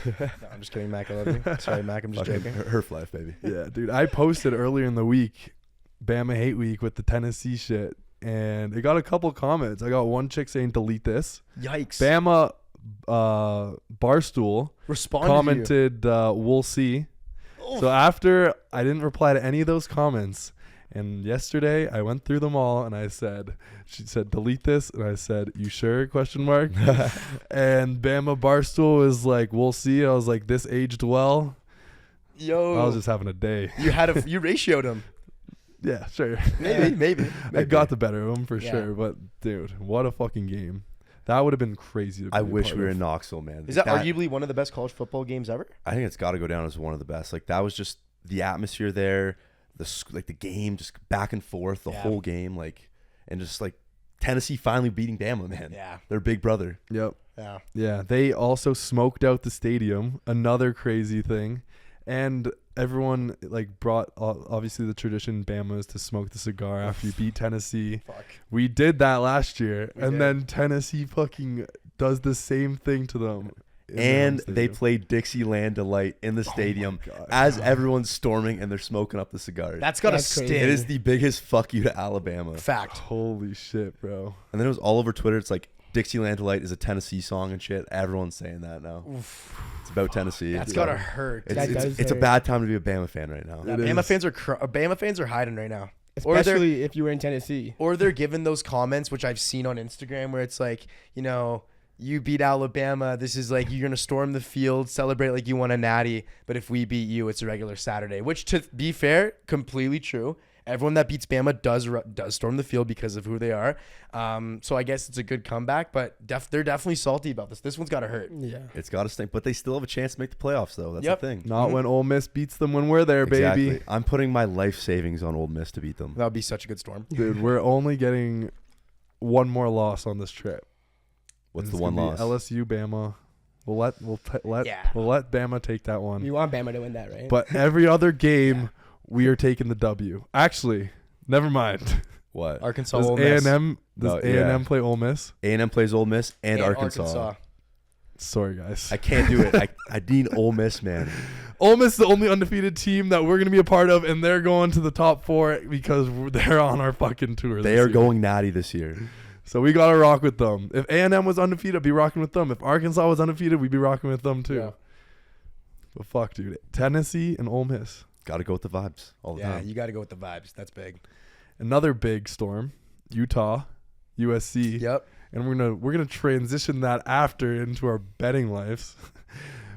No, I'm just kidding, Mac. I love you. Sorry, Mac. I'm just Fucking joking. Herf life, baby. Yeah, dude. I posted earlier in the week, Bama Hate Week with the Tennessee shit, and it got a couple comments. I got one chick saying, delete this. Yikes. Bama Barstool Respond commented, we'll see. So after I didn't reply to any of those comments, And yesterday I went through them all and she said, delete this. And I said, you sure? Question mark. And Bama Barstool was like, we'll see. I was like, this aged well. Yo, I was just having a day. you ratioed him. Yeah, sure. Maybe. I got the better of him for Yeah. sure. But dude, what a fucking game. That would have been crazy to be I a wish part we were of. in Knoxville, man. Is that arguably one of the best college football games ever? I think it's got to go down as one of the best. Like that was just the atmosphere there, the game just back and forth the whole game, like, and just like Tennessee finally beating Bama, man. Yeah. Their big brother. Yep. Yeah. Yeah. They also smoked out the stadium. Another crazy thing. And everyone like brought obviously the tradition in Bama is to smoke the cigar after you beat Tennessee. Fuck. We did that last year, We and did. then Tennessee fucking does the same thing to them. in their And own they stadium. played Dixieland Delight in the stadium God. as everyone's storming and they're smoking up the cigars. That's got to That's crazy. stink. It is the biggest fuck you to Alabama. Fact. Holy shit, bro. And then it was all over Twitter. It's like Dixieland Delight is a Tennessee song and shit. Everyone's saying that now. It's about Tennessee. That's It's got to about- hurt. That does It's a hurt. bad time to be a Bama fan right now. It Bama is. fans are hiding right now. Or they're Especially if you were in Tennessee. or they're giving those comments, which I've seen on Instagram, where it's like, you beat Alabama. This is like, you're going to storm the field, celebrate like you won a natty. But if we beat you, it's a regular Saturday, which, to be fair, completely true. Everyone that beats Bama does storm the field because of who they are. So I guess it's a good comeback, but they're definitely salty about this. This one's got to hurt. Yeah. It's got to stink, but they still have a chance to make the playoffs, though. That's Yep. the thing. Not Mhm. when Ole Miss beats them when we're there, Exactly. baby. I'm putting my life savings on Old Miss to beat them. That would be such a good storm. Dude, we're only getting one more loss on this trip. What's And the it's one gonna be loss? LSU, Bama. We'll let Yeah. Bama take that one. We want Bama to win that, right? But every other game, we are taking the W. Actually, never mind. What? Arkansas, Does Ole Miss. A&M No, A&M play Ole Miss? A&M plays Old Miss and Arkansas. Sorry, guys. I can't do it. I need Ole Miss, man. Ole Miss is the only undefeated team that we're going to be a part of, and they're going to the top 4 because they're on our fucking tour. They this are year. going natty this year. So we got to rock with them. If A&M was undefeated, I'd be rocking with them. If Arkansas was undefeated, we'd be rocking with them too. Yeah. But fuck, dude. Tennessee and Ole Miss. Got to go with the vibes all the Yeah, time. you got to go with the vibes. That's big. Another big storm. Utah, USC. Yep. And we're gonna transition that after into our betting lives.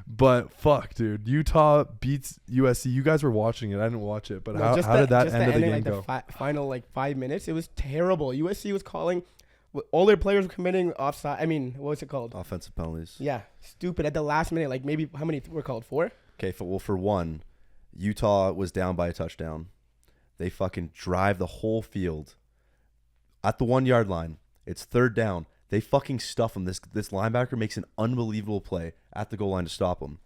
But fuck, dude. Utah beats USC. You guys were watching it. I didn't watch it. But No, how just did that just end of the ending, game like, go? The final 5 minutes, it was terrible. USC was calling, all their players were committing offside. I mean, what was it called? Offensive penalties. Yeah, stupid at the last minute. Like maybe how many were called? 4? Okay, for one, Utah was down by a touchdown. They fucking drive the whole field at the 1 yard line. It's third down. They fucking stuff him. This linebacker makes an unbelievable play at the goal line to stop him.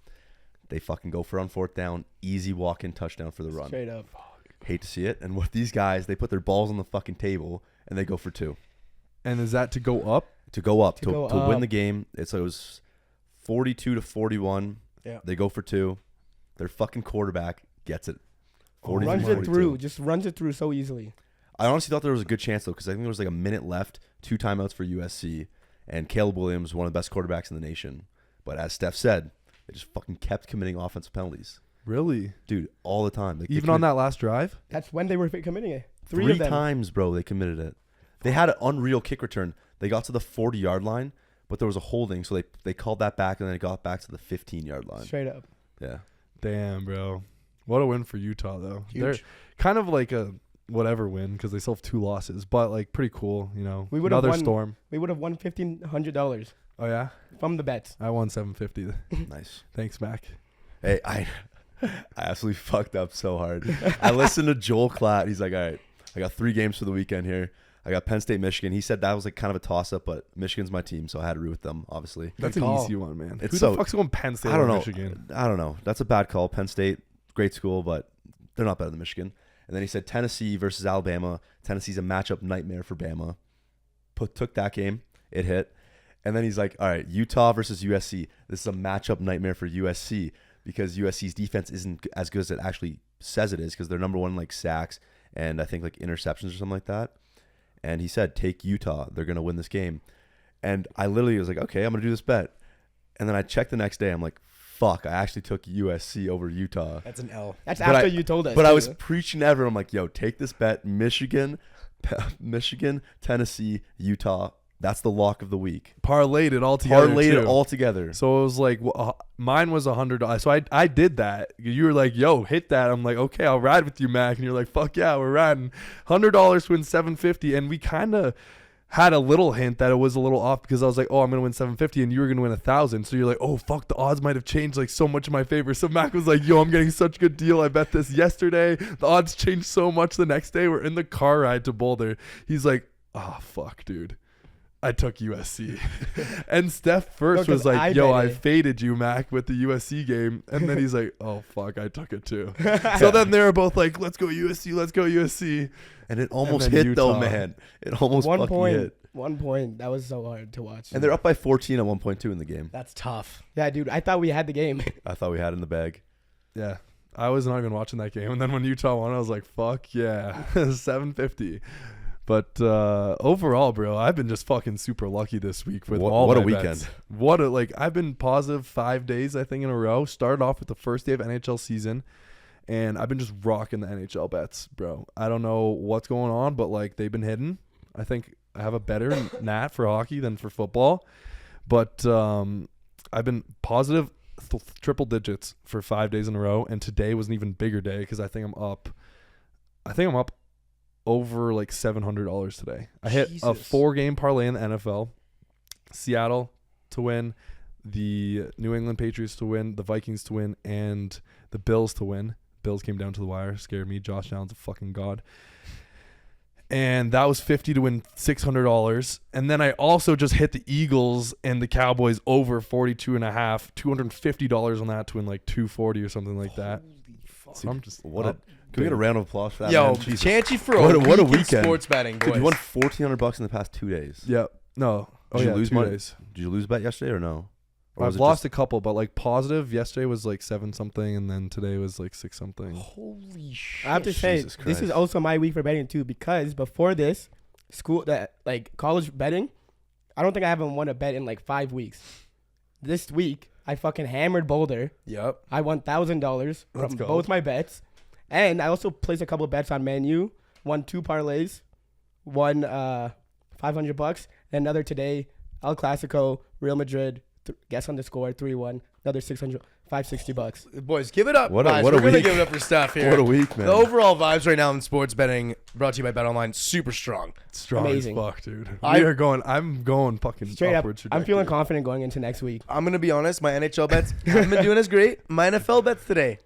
They fucking go for on fourth down. Easy walk-in touchdown for the run. Straight up. Hate to see it. And with these guys, they put their balls on the fucking table and they go for 2. And is that to go up? To go up, To go to win up. the game. It was 42-41. Yeah. They go for 2. Their fucking quarterback gets it. Runs 43-42. it through. Just runs it through so easily. I honestly thought there was a good chance, though, because I think there was like a minute left, 2 timeouts for USC, and Caleb Williams, one of the best quarterbacks in the nation. But as Steph said, they just fucking kept committing offensive penalties. Really? Dude, all the time. Like, they Even on committed that last drive? That's when they were committing it. Three 3 of them. times, bro, they committed it. They had an unreal kick return. They got to the 40-yard line, but there was a holding, so they called that back, and then it got back to the 15-yard line. Straight up. Yeah. Damn, bro. What a win for Utah, though. Huge. They're kind of like a whatever win because they still have 2 losses, but like pretty cool, you know. We would've Another won. storm. We would have won $1,500 Oh, yeah? from the bets. I won $750. Nice. Thanks, Mac. Hey, I absolutely fucked up so hard. I listened to Joel Klatt. He's like, all right, I got 3 games for the weekend here. I got Penn State, Michigan. He said that was like kind of a toss-up, but Michigan's my team, so I had to root with them, obviously. That's Good an call. easy one, man. It's Who so- the fuck's going Penn State I don't or know. Michigan? I don't know. That's a bad call. Penn State, great school, but they're not better than Michigan. And then he said Tennessee versus Alabama. Tennessee's a matchup nightmare for Bama. Took that game. It hit. And then he's like, all right, Utah versus USC. This is a matchup nightmare for USC because USC's defense isn't as good as it actually says it is because they're number 1 in like sacks and I think like interceptions or something like that. And he said, take Utah. They're going to win this game. And I literally was like, okay, I'm going to do this bet. And then I checked the next day. I'm like, fuck, I actually took USC over Utah. That's an L. That's But after I- you told us. But I too. was preaching to everyone. I'm like, yo, take this bet. Michigan, Tennessee, Utah. That's the lock of the week. Parlayed it all together. Parlayed too. it all together. So it was like mine was $100. So I did that. You were like, "Yo, hit that." I'm like, "Okay, I'll ride with you, Mac." And you're like, "Fuck yeah, we're riding." $100 to win $750, and we kind of had a little hint that it was a little off because I was like, "Oh, I'm gonna win $750," and you were gonna win $1,000. So you're like, "Oh fuck, the odds might have changed like so much in my favor." So Mac was like, "Yo, I'm getting such a good deal. I bet this yesterday. The odds changed so much the next day. We're in the car ride to Boulder." He's like, "Oh fuck, dude." I took USC. And Steph first No, was 'cause like, I yo, bet I it. faded you, Mac, with the USC game. And then he's like, oh, fuck, I took it too. So then they were both like, let's go USC, let's go USC. And it almost then hit, though, Utah. man. It almost One fucking point. hit. 1 point. That was so hard to watch. And they're up by 14 at 1.2 in the game. That's tough. Yeah, dude. I thought we had the game. I thought we had it in the bag. Yeah. I was not even watching that game. And then when Utah won, I was like, fuck yeah. 750. But overall, bro, I've been just fucking super lucky this week with all what a my weekend. bets. I've been positive 5 days, I think, in a row. Started off with the first day of NHL season, and I've been just rocking the NHL bets, bro. I don't know what's going on, but like they've been hidden. I think I have a better nat for hockey than for football, but I've been positive triple digits for 5 days in a row, and today was an even bigger day because I think I'm up over like $700 today. I hit a Jesus. 4-game parlay in the NFL. Seattle to win, the New England Patriots to win, the Vikings to win, and the Bills to win. Bills came down to the wire, scared me. Josh Allen's a fucking god. And that was 50 to win $600. And then I also just hit the Eagles and the Cowboys over 42.5, $250 on that to win like 240 or something like that. So I'm just Can we get a round of applause for that? Yo, man? Jesus. Chancey for What a a weekend weekend. sports betting, boys. Dude, you won $1,400 in the past 2 days. Yep. No. Oh, Did you yeah, lose 2 money? days. Did you lose bet yesterday or no? Or was I've it lost a couple, but like positive yesterday was like 7 something, and then today was like 6 something. Holy shit. I have to say, Jesus this is Christ. also my week for betting too, because before this, college betting, I don't think I haven't won a bet in like 5 weeks. This week, I fucking hammered Boulder. Yep. I won $1,000 Let's from go. both my bets, and I also placed a couple of bets on Man U. Won 2 parlays, won $500. And another today, El Clasico, Real Madrid. Guess on the score, 3-1. Another $560. Boys, give it up. What a- guys. what a We're gonna week. give it up for Steph here. What a week, man. The overall vibes right now in sports betting, brought to you by BetOnline, super strong. Strong Amazing. as fuck, dude. I- I'm going fucking Straight up, upward I'm feeling trajectory. confident going into next week. I'm gonna be honest, my NHL bets haven't been doing as great. My NFL bets today,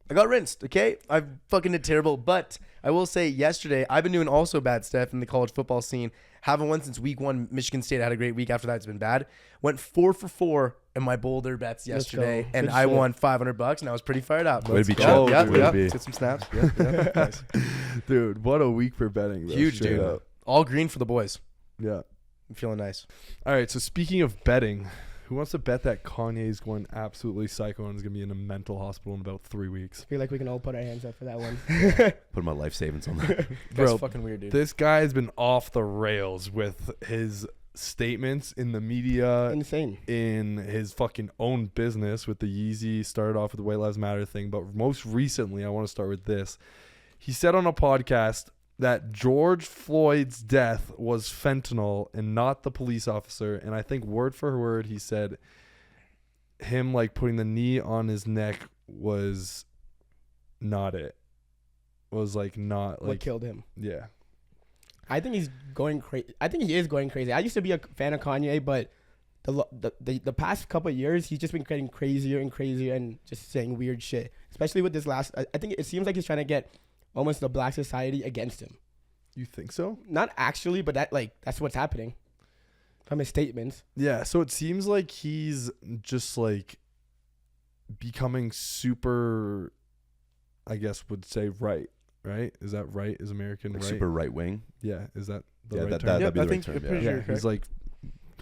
I got rinsed. Okay, I fucking did terrible. But I will say, yesterday I've been doing also bad stuff in the college football scene. Haven't won since week 1. Michigan State had a great week. After that, it's been bad. Went 4 for 4 in my Boulder bets Let's yesterday, go. and Good I shit. won $500, and I was pretty fired up. Way to be Let's chill. go, Yep, dude. Way to yep. be. Get some snaps. Yep. Nice. Dude, what a week for betting, bro. Huge, Straight dude. up. All green for the boys. Yeah. I'm feeling nice. All right, so speaking of betting, who wants to bet that Kanye is going absolutely psycho and is going to be in a mental hospital in about 3 weeks? I feel like we can all put our hands up for that one. Put my life savings on that. That's Bro, fucking weird, dude. This guy has been off the rails with his statements in the media, Insane. in his fucking own business with the Yeezy. Started off with the White Lives Matter thing, but most recently, I want to start with this. He said on a podcast that George Floyd's death was fentanyl and not the police officer. And I think word for word, he said him like putting the knee on his neck was not it. Was like not What like, killed him? yeah. I think he's going crazy. I think he is going crazy. I used to be a fan of Kanye, but the past couple of years, he's just been getting crazier and crazier and just saying weird shit. Especially with this last, I think it seems like he's trying to get almost the black society against him. You think so? Not actually, but that's what's happening from his statements. Yeah, so it seems like he's just like becoming super, I guess would say right? Is that right? Is American Like right? super right wing. Yeah, is that the Yeah, right that- term? that'd Yep, be I the think right you're term. pretty Yeah. sure. He's like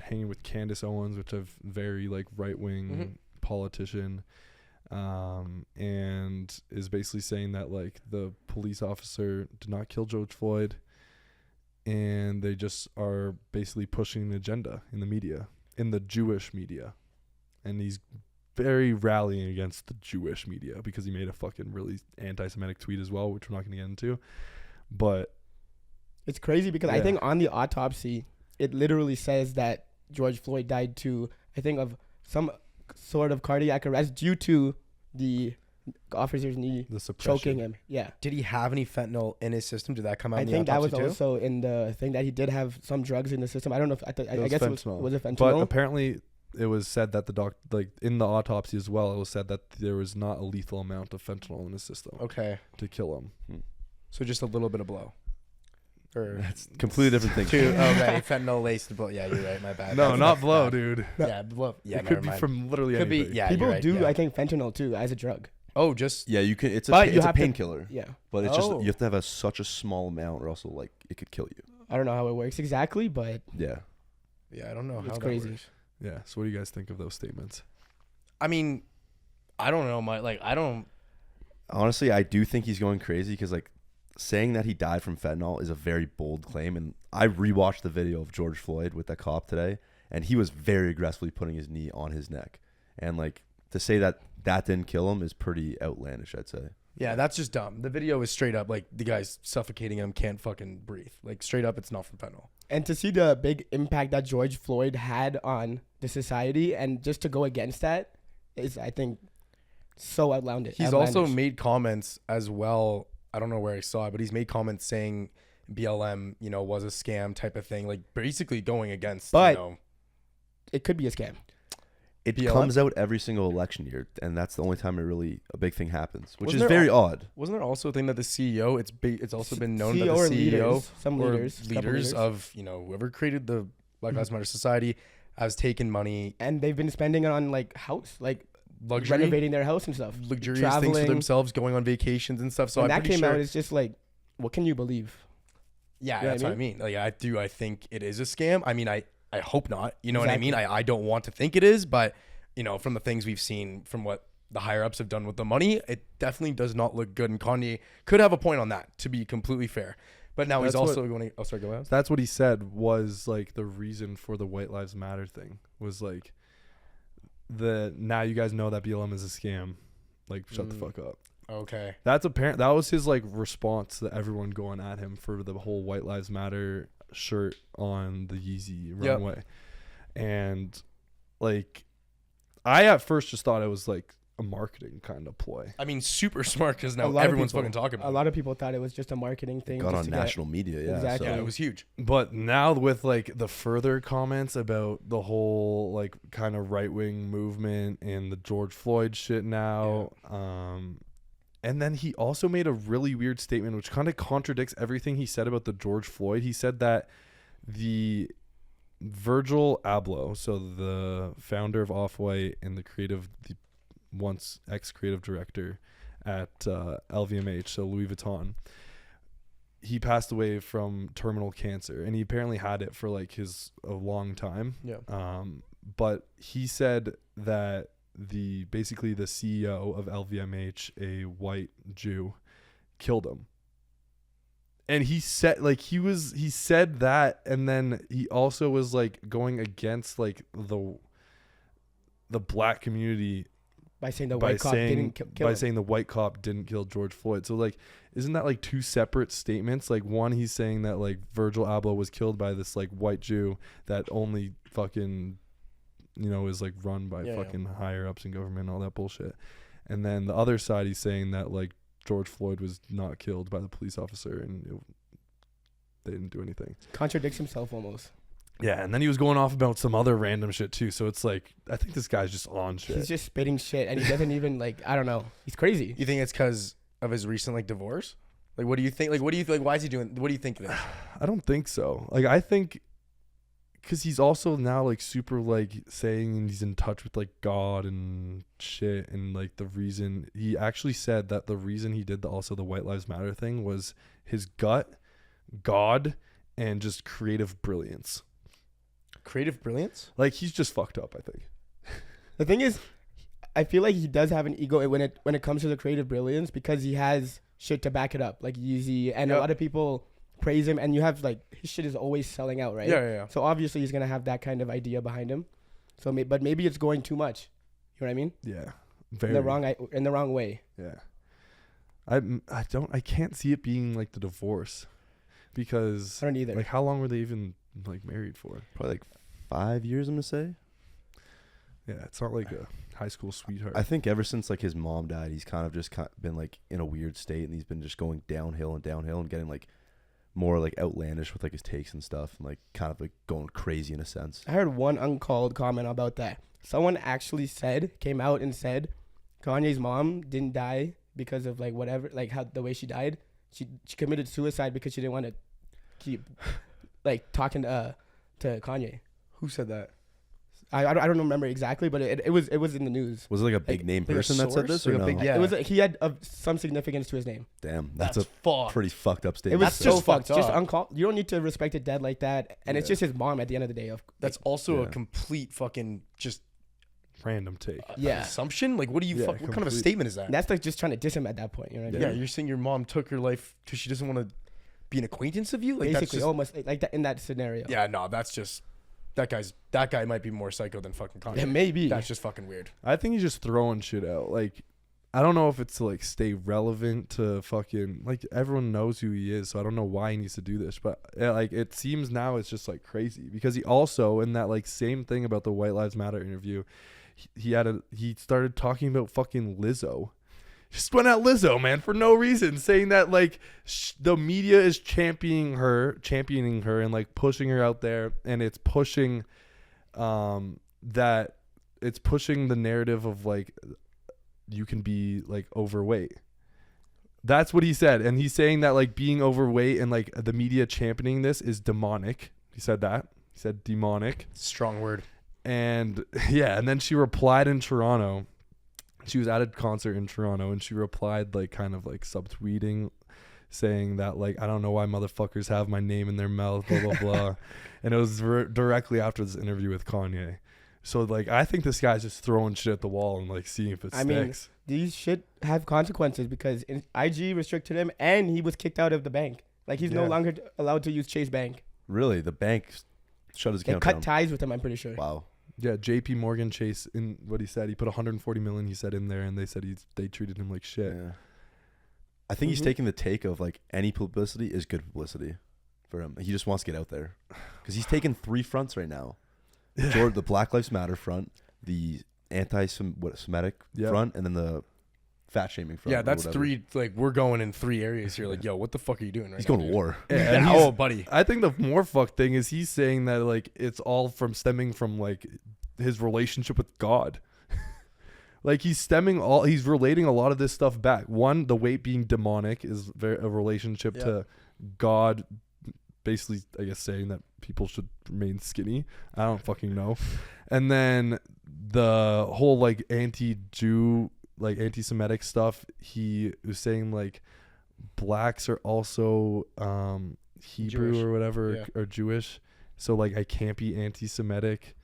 hanging with Candace Owens, which is very like right wing Mhm. politician, and is basically saying that like the police officer did not kill George Floyd, and they just are basically pushing an agenda in the media, in the Jewish media, and he's very rallying against the Jewish media because he made a fucking really anti-Semitic tweet as well, which we're not going to get into. But it's crazy because I Yeah. think on the autopsy, it literally says that George Floyd died I think of some sort of cardiac arrest due to the officer's knee the suppression. choking him. Yeah. Did he have any fentanyl in his system? Did that come out I in the think that was autopsy too? also in the thing that he did have some drugs in the system. I don't know if I was guess fentanyl. was it But fentanyl? apparently it was said that in the autopsy as well, it was said that there was not a lethal amount of fentanyl in his system Okay. to kill him. So just a little bit of blow. Or That's completely different thing. right, fentanyl laced blow. Yeah, you're right. My bad. No, That's not my blow, bad. dude. Yeah, blow. Yeah, It never could be mind. from literally Could be. anything. Yeah, People you're right, do, yeah. I think, fentanyl too as a drug. Oh, just Yeah, you can. It's But you a have to- painkiller. Yeah. But it's just Oh. you have to have such a small amount, or else like it could kill you. I don't know how it works exactly, but Yeah. yeah. I don't know how It's that crazy. works. Yeah. So what do you guys think of those statements? I mean, I don't know. I don't. Honestly, I do think he's going crazy because like saying that he died from fentanyl is a very bold claim. And I rewatched the video of George Floyd with that cop today, and he was very aggressively putting his knee on his neck. And like to say that didn't kill him is pretty outlandish, I'd say. Yeah, that's just dumb. The video is straight up like the guy's suffocating him, can't fucking breathe. Like straight up, it's not from fentanyl. and to see the big impact that George Floyd had on the society, and just to go against that is, I think, so outlandish. He's also made comments as well. I don't know where I saw it, but he's made comments saying BLM, was a scam type of thing, like basically going against, But- it could be a scam. It BLM? comes out every single election year, and that's the only time a big thing happens, which Wasn't is there very odd. Wasn't there also a thing that the CEO, it's also been known that CEO the or CEO leaders, some or leaders, couple leaders of, whoever created the Black Lives Matter Society has taken money, and they've been spending it on luxury, renovating their house and stuff. luxurious things for traveling. themselves, going on vacations and stuff. So When I'm that pretty came sure, out, it's just like, what can you believe? yeah, You know that's what I what I mean. Like I think it is a scam. I mean, I hope not. You know what I mean? Exactly. I don't want to think it is, but from the things we've seen, from what the higher ups have done with the money, it definitely does not look good. And Kanye could have a point on that, to be completely fair. But now he's That's also going to. Oh, sorry, go ahead. That's what he said was like the reason for the White Lives Matter thing was like now you guys know that BLM is a scam. Like shut the fuck up. Okay. That's apparent. That was his like response to everyone going at him for the whole White Lives Matter shirt on the Yeezy Yep. runway. And like I at first just thought it was like a marketing kind of ploy. I mean, super smart because A now lot of everyone's people- fucking talking about A lot of people thought it was just a marketing thing. Got just on to get- national media, yeah. Exactly. it. Yeah, So. it was huge. But now with like the further comments about the whole like kind of right wing movement and the George Floyd shit now, and then he also made a really weird statement which kind of contradicts everything he said about the George Floyd. He said that the Virgil Abloh, so the founder of Off-White and the once ex-creative director at LVMH, so Louis Vuitton, he passed away from terminal cancer, and he apparently had it for like a long time. Yeah. But he said that basically the CEO of LVMH, a white Jew, killed him. And he said he said that, and then he also was like going against like the black community by saying the by white cop didn't kill him. saying the white cop didn't kill George Floyd. So like, isn't that like two separate statements? Like one, he's saying that like Virgil Abloh was killed by this like white Jew that only fucking, is like run by fucking higher ups in government and all that bullshit. And then the other side, he's saying that like George Floyd was not killed by the police officer and they didn't do anything. Contradicts himself almost. Yeah, and then he was going off about some other random shit too. So it's like, I think this guy's just on shit. He's just spitting shit, and he doesn't even I don't know. He's crazy. You think it's because of his recent like divorce? Like, what do you think? Like, why is he doing? What do you think it is? I don't think so. Like, I think because he's also now like super like saying he's in touch with like God and shit, and like the reason he actually said that the reason he did the White Lives Matter thing was his gut, God, and just creative brilliance. Creative brilliance? Like he's just fucked up, I think. The thing is, I feel like he does have an ego when it comes to the creative brilliance, because he has shit to back it up, like Yeezy, and a lot of people praise him, and you have like his shit is always selling out, right? Yeah. So obviously he's gonna have that kind of idea behind him. So but maybe it's going too much. You know what I mean? Yeah. In Very. the wrong way. Yeah. I can't see it being like the divorce, because I don't either. like how long were they even like married for? Probably like 5 years, I'm gonna say. Yeah, it's not like a high school sweetheart. I think ever since like his mom died, he's kind of just been like in a weird state, and he's been just going downhill and downhill and getting like more like outlandish with like his takes and stuff, and like kind of like going crazy in a sense. I heard one uncalled comment about that. Someone actually came out and said Kanye's mom didn't die because of like whatever, like how the way she died. She committed suicide because she didn't want to keep like talking to Kanye. Who said that? I don't remember exactly, but it was in the news. Was it like a big name person that said source? this, or Like a no? big- Yeah. It was he had some significance to his name. Damn, that's a fucked. pretty fucked up It statement. was That's so just fucked. fucked Just up. uncalled. You don't need to respect a dead like that, and it's Yeah. just his mom at the end of the day. That's also a Yeah. complete fucking just Random take. Yeah. assumption. Like, what do you? Yeah, What kind of a complete- statement is that? That's like just trying to diss him at that point. You know what I Yeah, mean? you're saying your mom took her life because she doesn't want to be an acquaintance of you. Like that's Basically, just, almost like that in that scenario. yeah, no, that's just that guy might be more psycho than fucking Kanye. Yeah, maybe. That's just fucking weird. I think he's just throwing shit out. Like, I don't know if it's to like stay relevant to fucking like everyone knows who he is, so I don't know why he needs to do this. But like it seems now it's just like crazy, because he also, in that like same thing about the White Lives Matter interview, he started talking about fucking Lizzo. Just went at Lizzo, man, for no reason, saying that like the media is championing her and like pushing her out there, and it's pushing that it's pushing the narrative of like you can be like overweight. That's what he said, and he's saying that like being overweight and like the media championing this is demonic. He said that. He said demonic. Strong word. And yeah, and then she replied in Toronto. She was at a concert in Toronto, and she replied like kind of like subtweeting, saying that like, I don't know why motherfuckers have my name in their mouth, blah blah blah. And it was directly after this interview with Kanye. So like, I think this guy's just throwing shit at the wall and like seeing if it sticks. mean, these shit have consequences, because IG restricted him and he was kicked out of the bank. Like he's no Yeah. longer allowed to use Chase Bank. Really, the bank shut his They account cut down. ties with him, I'm pretty sure. Wow. Yeah, JP Morgan Chase, in what he said, he put 140 million, he said, in there, and they said they treated him like shit. Yeah. I think he's Mhm. taking the take of like any publicity is good publicity for him. He just wants to get out there because he's taking 3 fronts right now. The Black Lives Matter front, the anti-Semitic Yep. front, and then the fat shaming front. Yeah, or that's whatever. 3. Like we're going in 3 areas here. Like, yo, what the fuck are you doing right He's now? going to dude? war. Yeah, and Oh, buddy. I think the more fucked thing is he's saying that like it's all stemming from like his relationship with God. Like he's relating a lot of this stuff back. One, the weight being demonic is a relationship to God, basically, I guess, saying that people should remain skinny. I don't fucking know. And then the whole like anti-Jew, like anti-Semitic stuff, he was saying like blacks are also Hebrew Jewish. or whatever, Yeah. or Jewish. So like I can't be anti-Semitic.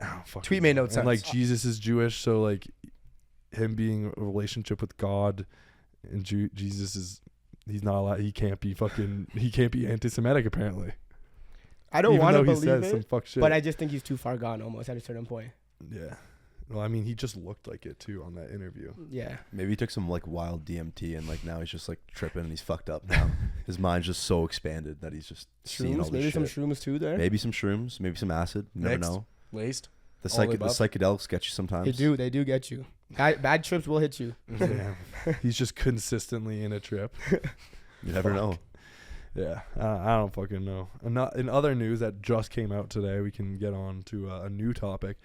I don't fucking Tweet made no know. sense. And like Jesus is Jewish, so like him being a relationship with God and Jesus is, he's not allowed. He can't be anti-Semitic apparently. I don't Even want to though he believe says some it, fuck shit. but I just think he's too far gone almost at a certain point. Yeah. Well, I mean, he just looked like it too on that interview. Yeah. Maybe he took some like wild DMT and like now he's just like tripping and he's fucked up now. His mind's just so expanded that he's just seeing all Shrooms, this maybe some shit. shrooms too there. Maybe some shrooms, maybe some acid. You never Mixed. know. Laced. The All the above. psychedelics get you sometimes. They do get you. Bad trips will hit you. Damn. He's just consistently in a trip. You never know. Yeah, I don't fucking know. In other news that just came out today, we can get on to a new topic.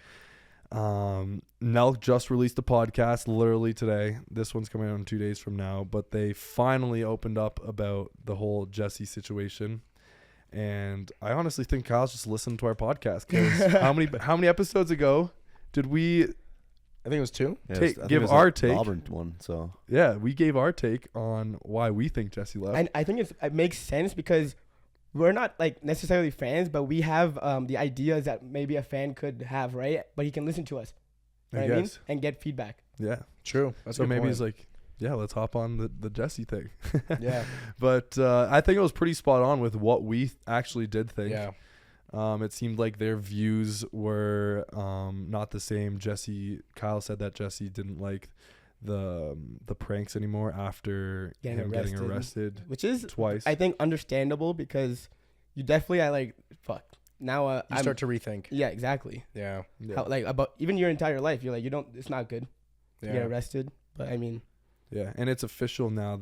NELK just released a podcast literally today. This one's coming out in 2 days from now, but they finally opened up about the whole Jesse situation. And I honestly think Kyle's just listened to our podcast, because how many episodes ago did we? I think it was 2. Yeah, Take- I think give it was our the take. Auburn one. So Yeah, we gave our take on why we think Jesse left. And I think it makes sense because we're not like necessarily fans, but we have the ideas that maybe a fan could have, right? But he can listen to us, you know what I mean? guess. And get feedback. Yeah. True. That's So maybe he's like, yeah, let's hop on the Jesse thing. yeah. But I think it was pretty spot on with what we actually did think. Yeah. It seemed like their views were not the same. Kyle said that Jesse didn't like the pranks anymore after him getting arrested, which is twice. I think understandable because you definitely now You start to rethink. Yeah, exactly. Yeah. How, about even your entire life, you're like it's not good to get arrested. But I mean, yeah, and it's official now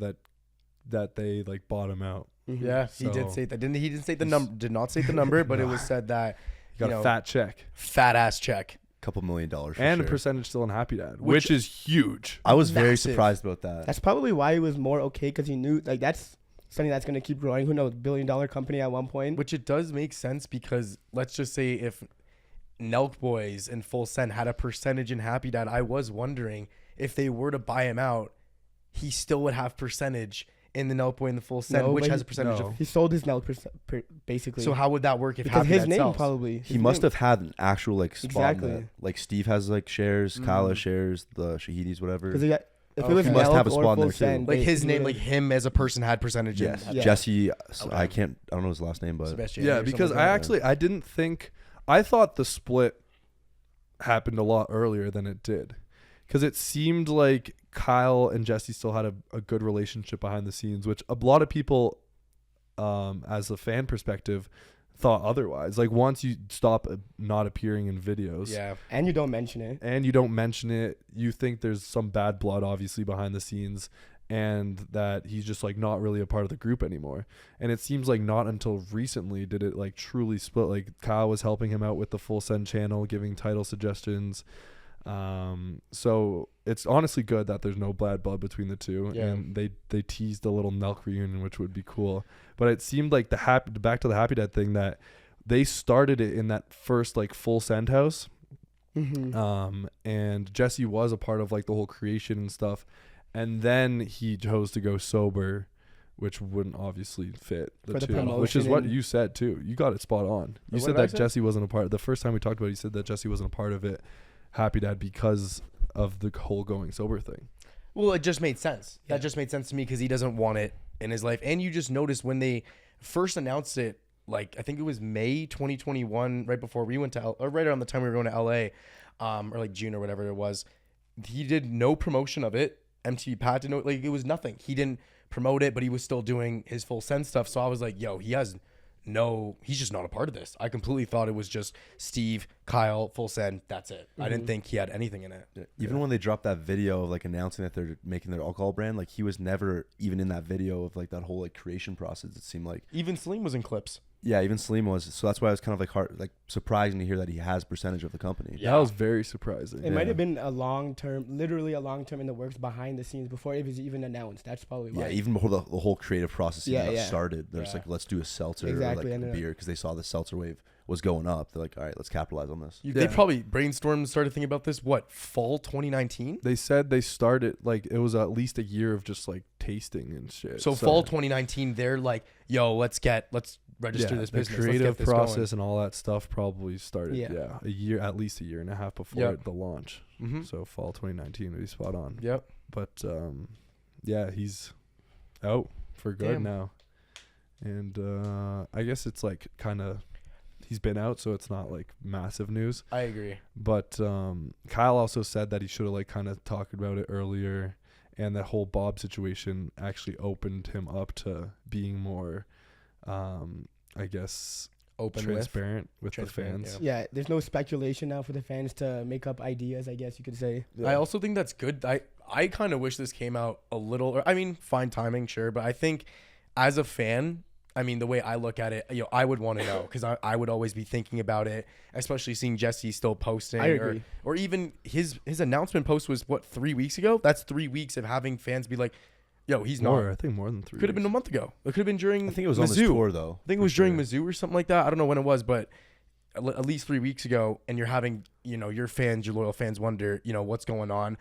that they like bought him out. mm-hmm. Yeah, he did say that. He didn't say the number. Did not say the number, but it was said that Got a fat check, fat ass check, $2 million for and sure. a percentage still in Happy Dad, which is huge. I was very Massive. surprised about that. That's probably why he was more okay because he knew that's something that's going to keep growing. Who knows, $1 billion company at one point. which it does make sense because let's just say if NELK Boys and Full Send had a percentage in Happy Dad, I was wondering if they were to buy him out, he still would have percentage in the NELK Boy and the Full Send, No, which but has a percentage no. of. He sold his NELK basically. So how would that work if because Happy his Dad name sells? probably He must have had an actual spot Exactly. in that. Like Steve has shares, Kyle has shares, the Shahidis, whatever. Because if it was Okay. He must NELK have a or spot in Full there, too. Send, Like his he name, would've- like him as a person had percentage Yes, in. Yeah. Jesse. Okay. I don't know his last name, but Sebastian Yeah, or because something like that. I didn't think, I thought the split happened a lot earlier than it did, because it seemed like Kyle and Jesse still had a good relationship behind the scenes, which a lot of people, as a fan perspective, thought otherwise. Like once you stop not appearing in videos, Yeah. and you don't mention it. and you don't mention it, you think there's some bad blood obviously behind the scenes, and that he's just not really a part of the group anymore. And it seems like not until recently did it truly split. Like Kyle was helping him out with the Full Send channel, giving title suggestions. So it's honestly good that there's no bad blood between the two. Yeah. And they teased a little NELK reunion, which would be cool. But it seemed like back to the Happy Dad thing, that they started it in that first Full Send house. Mm-hmm. And Jesse was a part of the whole creation and stuff, and then he chose to go sober, which wouldn't obviously fit the For the two, which is promotion what and- you said too. You got it spot on. You What said did I that say? Jesse wasn't a part. The first time we talked about it, you said that Jesse wasn't a part of it, Happy Dad, because of the whole going sober thing. Well, it just made sense. Yeah. That just made sense to me because he doesn't want it in his life. And you just noticed when they first announced it, I think it was May 2021, right before we went to or right around the time we were going to LA, or June or whatever it was. He did no promotion of it. MTV Pat didn't know, it was nothing. He didn't promote it, but he was still doing his Full Send stuff. So I was like, yo, he's just not a part of this. I completely thought it was just Steve, Kyle, Full Send. That's it. I didn't think he had anything in it. even when they dropped that video of announcing that they're making their alcohol brand, he was never even in that video of that whole creation process. It seemed like Even Salim was in clips. yeah, even Salim was. So that's why it was kind of hard, surprising to hear that he has percentage of the company. Yeah. That was very surprising. It might have been literally a long term in the works behind the scenes before it was even announced. That's probably why. Yeah, even before the whole creative process even got started, they're just Yeah. let's do a seltzer Exactly, or and, a beer because they saw the seltzer wave was going up. They're like, all right, let's capitalize on this. They probably brainstormed, started thinking about this, fall 2019? They said they started it was at least a year of just tasting and shit. So fall 2019, they're like, yo, let's register this the business. creative let's get this process and all that stuff probably started. Yeah. At least a year and a half before Yep. the launch. Going. So fall 2019 would be spot on. Yep. But yeah, he's out for good Damn. now, and I guess it's kind of he's been out, so it's not massive news. I agree. But Kyle also said that he should have kind of talked about it earlier, and that whole Bob situation actually opened him up to being more, I guess, Open transparent with the Transparent, fans. Yeah, there's no speculation now for the fans to make up ideas, I guess you could say. I also think that's good. I kind of wish this came out a little, fine timing, sure. But I think as a fan, the way I look at it, I would want to know because I would always be thinking about it, especially seeing Jesse still posting. I agree. Or even his announcement post was, 3 weeks ago? That's 3 weeks of having fans be like, yo, he's More, not. I think more than 3. Could have been a month ago. It could have been during I think it was on this Mizzou. tour though. I think it was during Mizzou or something like that. I don't know when it was, but at least 3 weeks ago, and you're having, your fans, your loyal fans wonder, what's going on.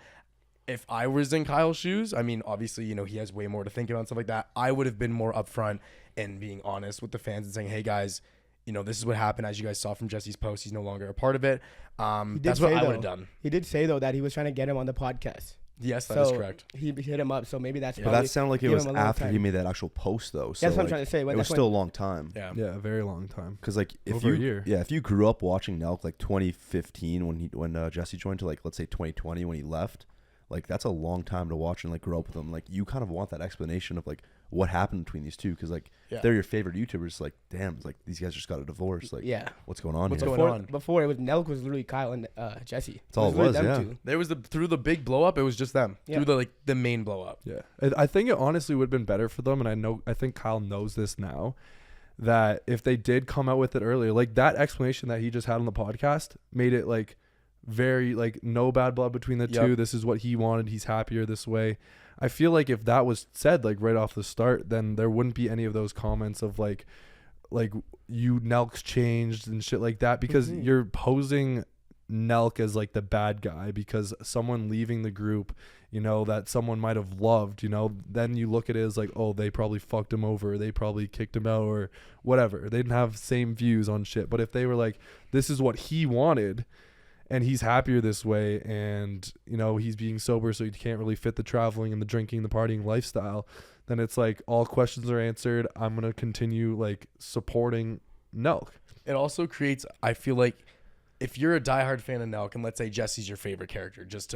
If I was in Kyle's shoes, obviously, he has way more to think about and stuff like that. I would have been more upfront and being honest with the fans and saying, hey guys, this is what happened. As you guys saw from Jesse's post, he's no longer a part of it. That's what I would have done. He did say though that he was trying to get him on the podcast. Yes, that is So correct. he hit him up. So maybe that's. But probably that sounded like it gave was him a little after he time. made that actual post, though. So That's what I'm like, trying to say. it was still a long time. Yeah. Yeah, a very long time. Because like if Over a you year. if you grew up watching NELK like 2015 when Jesse joined to like let's say 2020 when he left, like that's a long time to watch and like grow up with them. Like you kind of want that explanation of like what happened between these two, because like Yeah. they're your favorite YouTubers. Like damn, it's like these guys just got a divorce. Like Yeah. what's going on What's here? going on? Before it was NELK was literally Kyle and Jesse. That's all it literally was, them yeah. two. There was through the big blow up, it was just them. Yeah. Through the main blow up. Yeah, I think it honestly would have been better for them, and I think Kyle knows this now, that if they did come out with it earlier, like that explanation that he just had on the podcast made it like very like no bad blood between the Yep. two. This is what he wanted. He's happier this way. I feel like if that was said like right off the start, then there wouldn't be any of those comments of like you NELK's changed and shit like that, because Mhm. you're posing NELK as like the bad guy because someone leaving the group, you know, that someone might have loved, you know, then you look at it as like, oh, they probably fucked him over, they probably kicked him out or whatever. They didn't have same views on shit. But if they were like, this is what he wanted and he's happier this way, and you know, he's being sober so he can't really fit the traveling and the drinking, the partying lifestyle, then it's like all questions are answered. I'm going to continue like supporting NELK. It also creates, I feel like, if you're a diehard fan of NELK, and let's say Jesse's your favorite character, just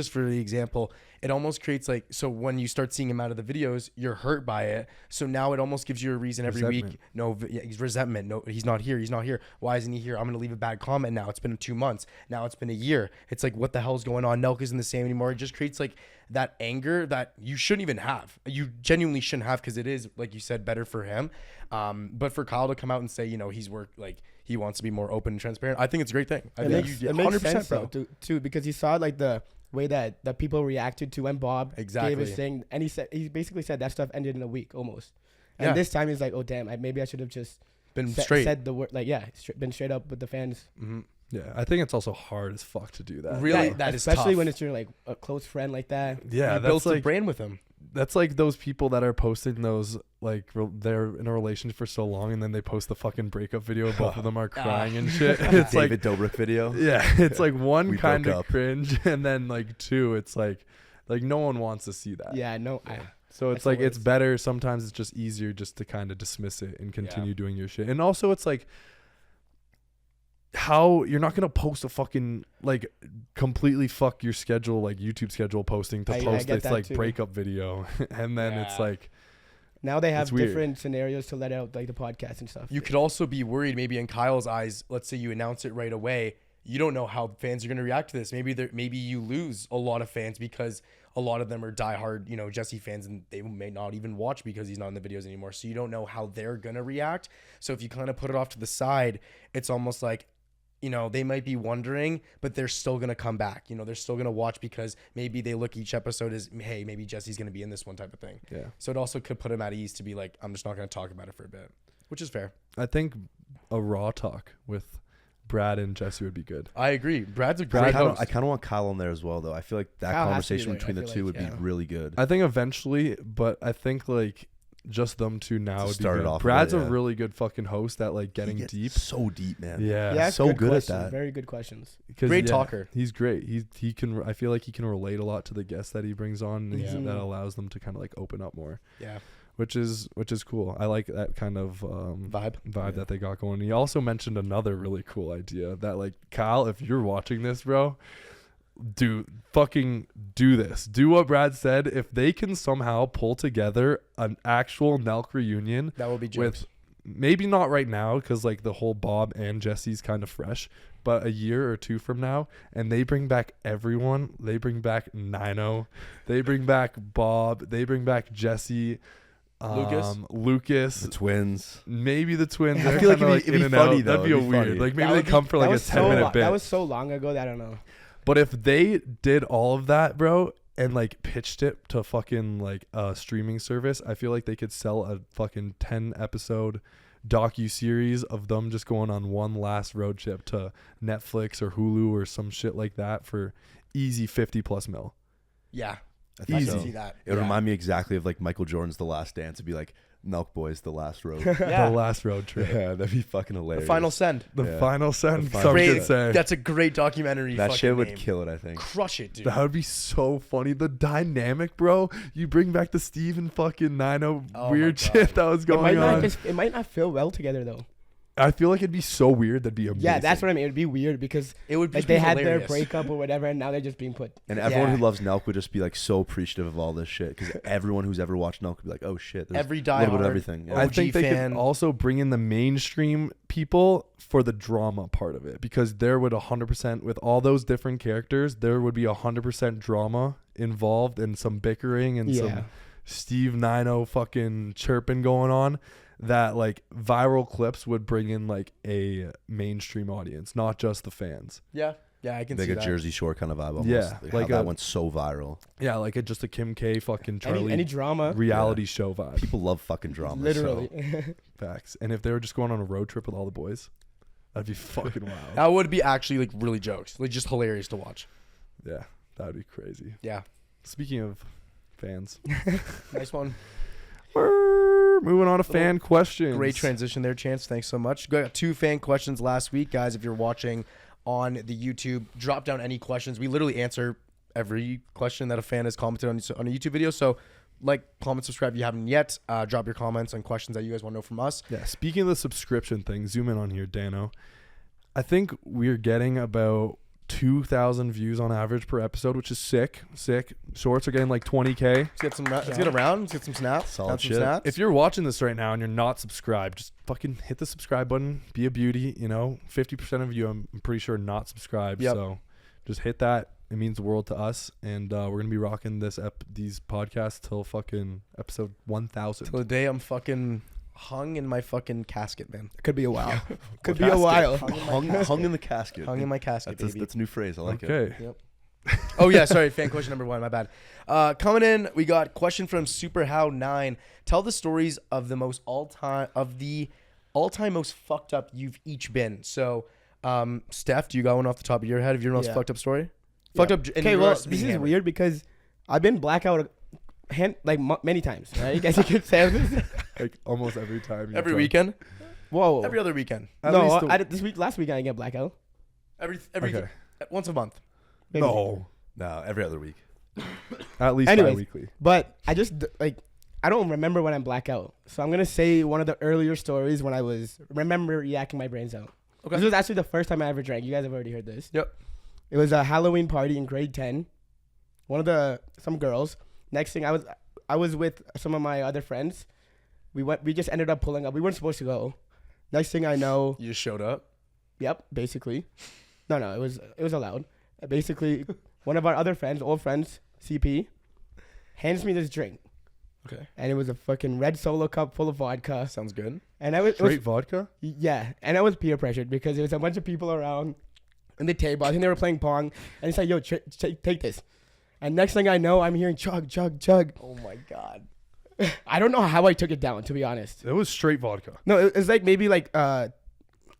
for the example, it almost creates like, so when you start seeing him out of the videos, you're hurt by it. So now it almost gives you a reason every week. Resentment. No, he's resentment. No, he's not here. He's not here. Why isn't he here? I'm going to leave a bad comment now. It's been 2 months. Now it's been a year. It's like, what the hell's going on? NELK isn't the same anymore. It just creates like that anger that you shouldn't even have. You genuinely shouldn't have, because it is, like you said, better for him. But for Kyle to come out and say, you know, he's worked, like he wants to be more open and transparent, I think it's a great thing. I It think makes, you it makes 100%, sense bro. though, too, because he saw like the way that the people reacted to when Bob gave Exactly. his thing, and he basically said that stuff ended in a week almost. And Yeah. this time he's like, oh damn, maybe I should have just Been straight. said the word, like been straight up with the fans. Mm-hmm. Yeah, I think it's also hard as fuck to do that. Really, Yeah, that is especially tough. when it's your like a close friend like that. Yeah, you that's built a like brand with him. that's like those people that are posting those like they're in a relationship for so long and then they post the fucking breakup video. Both of them are crying and shit. It's like David Dobrik video. yeah, it's like one We kind broke of up. cringe, and then like two, it's like no one wants to see that. Yeah, no, So it's That's like the it's worst. better. Sometimes it's just easier just to kind of dismiss it and continue doing your shit. And also it's like how you're not gonna post a fucking like completely fuck your schedule, like YouTube schedule posting to I post get this that like too. breakup video, and then it's Yeah. like now they have It's weird. different scenarios to let out like the podcast and stuff. You could also be worried, maybe in Kyle's eyes. Let's say you announce it right away. You don't know how fans are going to react to this. Maybe you lose a lot of fans because a lot of them are diehard, you know, Jesse fans, and they may not even watch because he's not in the videos anymore. So you don't know how they're going to react. So if you kind of put it off to the side, it's almost like, you know, they might be wondering, but they're still going to come back. You know, they're still going to watch because maybe they look each episode as, hey, maybe Jesse's going to be in this one type of thing. yeah. So it also could put him at ease to be like, I'm just not going to talk about it for a bit, which is fair. I think a raw talk with Brad and Jesse would be good. I agree. Brad's a I great kind host. of want Kyle on there as well, though. I feel like that Kyle has to be conversation there, between I the feel two like, would yeah. be really good. I think eventually, but I think like just them two now To would be start it good. off with Brad's it, a yeah. really good fucking host at like getting He gets deep. so deep, man. Yeah. yeah, so good at questions, that. Very good questions. 'Cause, Great talker. He's great. He can. I feel like he can relate a lot to the guests that he brings on, and Yeah. that allows them to kind of like open up more, Yeah. which is cool. I like that kind of Vibe. vibe that they got going. He also mentioned another really cool idea that like Kyle, if you're watching this, bro, do this. Do what Brad said. If they can somehow pull together an actual NELK reunion That would be jokes. with maybe not right now because like the whole Bob and Jesse's kind of fresh, but a year or two from now, and they bring back everyone. They bring back Nino, they bring back Bob, they bring back Jesse, Lucas, The twins. maybe the twins. I They're feel like kinda, it'd be in and funny, out. though. That'd be a It'd be weird. funny. Like maybe That they would be- come for like that a was so 10-minute lo- bit. That was so long ago that I don't know. But if they did all of that, bro, and like pitched it to fucking like a streaming service, I feel like they could sell a fucking 10-episode docu-series of them just going on one last road trip to Netflix or Hulu or some shit like that for easy 50+ mil. Yeah. I think Easy. so. See that. It would Yeah. remind me exactly of like Michael Jordan's The Last Dance. It'd be like NELK boys, the last road. Yeah. The last road trip. Yeah, that'd be fucking The hilarious. final send. The Yeah. final send. The final Some Great, could say. that's a great documentary. That fucking shit would name. kill it, I think. Crush it, dude. That would be so funny. The dynamic, bro. You bring back the Steve and fucking Nino Oh weird my God. shit that was going on. It might not feel well together though. I feel like it'd be so weird. That'd be amazing. Yeah, that's what I mean. It'd be weird because It would be like they had their hilarious. breakup or whatever, and now they're just being put. And everyone Yeah. who loves NELK would just be like so appreciative of all this shit because everyone who's ever watched NELK would be like, oh shit, there's Every a little bit diehard of everything. Yeah. I OG think they fan. could also bring in the mainstream people for the drama part of it because there would 100% with all those different characters, there would be 100% drama involved and some bickering and some Steve Nino fucking chirping going on. That like viral clips would bring in like a mainstream audience, not just the fans. Yeah, I can like see a that. Jersey Shore kind of vibe almost. Yeah, like like how that a- went so viral. Yeah, like just a Kim K fucking Charlie Any drama, reality show vibe. People love fucking drama. literally. Facts. And if they were just going on a road trip with all the boys, that'd be fucking wild. That would be actually like really jokes, like just hilarious to watch. Yeah, that'd be crazy. Yeah, Speaking of fans, nice one. we're moving on to fan questions. Great transition there, Chance. Thanks so much. Got 2 fan questions last week, guys. If you're watching on the YouTube, drop down any questions. We literally answer every question that a fan has commented on a YouTube video. So, like, comment, subscribe if you haven't yet. Drop your comments on questions that you guys want to know from us. Yeah, speaking of the subscription thing, zoom in on here, Dano. I think we're getting about 2,000 views on average per episode, which is sick. Shorts are getting like 20K. Let's get some. Let's get around. Let's get some snaps. Solid Count some shit. snaps. If you're watching this right now and you're not subscribed, just fucking hit the subscribe button. Be a beauty. 50% of you, I'm pretty sure, not subscribed. Yep. So just hit that. It means the world to us. And we're gonna be rocking these podcasts till fucking episode 1,000. till the day I'm fucking hung in my fucking casket, man. Could be a while. Could be Casket. a while. Hung in the casket. Hung in my casket, That's baby. that's a new phrase. I like it. Okay. Yep. Oh yeah, sorry. Fan question number 1. My bad. Coming in, we got question from SuperHow9. Tell the stories of the all-time most fucked up you've each been. So, Steph, do you got one off the top of your head of your most Yeah. fucked up story? Fucked up. in Okay, well, regards to this being is hammered. weird because I've been blackout many times. Right? You guys can say this. Like almost every time. you're Every drunk. weekend. Whoa. Every other weekend. At no, least last week I didn't get blackout. Every Okay. once a month. Maybe. No. No, every other week. At least Anyways. bi-weekly. But I just I don't remember when I'm blackout. So I'm gonna say one of the earlier stories when I remember yakking my brains out. Okay. This was actually the first time I ever drank. You guys have already heard this. Yep. It was a Halloween party in grade 10. Some girls. Next thing I was with some of my other friends. We just ended up pulling up. We weren't supposed to go. Next thing I know, You just showed up. yep, basically. No, it was allowed. Basically, one of our other friends, old friends, CP, hands me this drink. Okay. And it was a fucking red Solo cup full of vodka. Sounds good. And it Straight was vodka? yeah, and I was peer pressured because there was a bunch of people around in the table. I think they were playing pong, and it's like, yo, take this. And next thing I know, I'm hearing chug, chug, chug. Oh my god. I don't know how I took it down, to be honest. It was straight vodka. No, it was like maybe like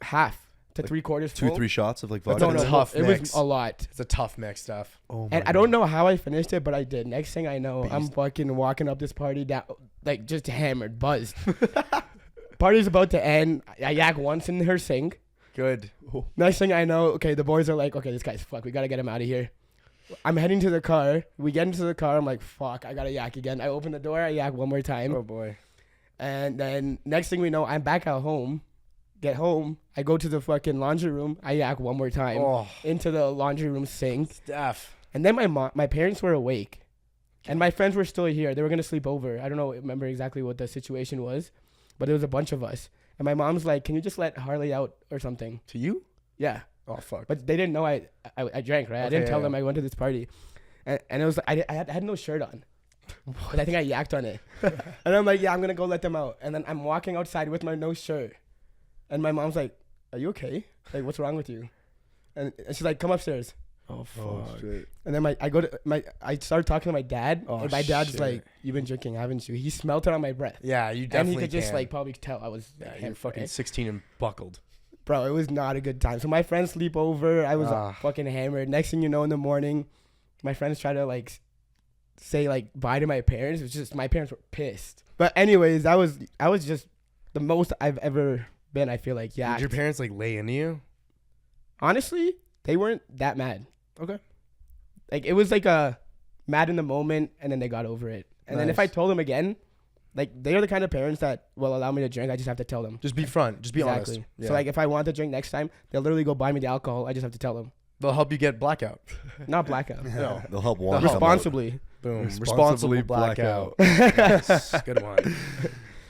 half to Like 3/4 2, full. 3 shots of like That's vodka. a tough it mix. was a lot. It's a tough mix stuff. Oh my And I don't know how I finished it, but I did. Next thing I know, I'm fucking walking up this party down, like just hammered, buzzed. Party's about to end. I yak once in her sink. Good. Next thing I know, okay, the boys are like, okay, this guy's fucked. We gotta get him out of here. I'm heading to the car. We get into the car. I'm like, fuck, I gotta yak again. I open the door. I yak one more time. Oh boy. And then next thing we know, I'm back at home. Get home. I go to the fucking laundry room. I yak one more time Oh, into the laundry room sink. Steph. And then my parents were awake, and my friends were still here. They were gonna sleep over. I don't remember exactly what the situation was, but there was a bunch of us. And my mom's like, "Can you just let Harley out or something?" To you? Yeah, Oh fuck. but they didn't know I drank, right? I Okay, didn't tell yeah. them I went to this party, and it was I had no shirt on. But I think I yacked on it. And I'm like, yeah, I'm gonna go let them out. And then I'm walking outside with my no shirt, and my mom's like, "Are you okay? Like, what's wrong with you?" And she's like, "Come upstairs." Oh fuck. Oh, shit. And then I started talking to my dad, Oh, and my dad's shit. like, "You've been drinking, haven't you?" He smelt it on my breath, Yeah, you and definitely he could just can. like probably tell I was Yeah, you're hammered, fucking right? 16 and buckled. Bro, it was not a good time. So my friends sleep over. I was Ah. fucking hammered. Next thing you know, in the morning, my friends try to like say like bye to my parents. It was just my parents were pissed. But anyways, I was just the most I've ever been. I feel like, yeah. Did your parents like lay into you? Honestly, they weren't that mad. Okay. Like it was like a mad in the moment, and then they got over it. And then if I told them again, like they are the kind of parents that will allow me to drink. I just have to tell them. Just be front. Just be honest. Yeah. So like if I want to drink next time, they'll literally go buy me the alcohol. I just have to tell them. They'll help you get blackout. Not blackout. No. They'll help one. Responsibly. Boom. Responsibly Responsible blackout. blackout. Yes. Good one. Chance,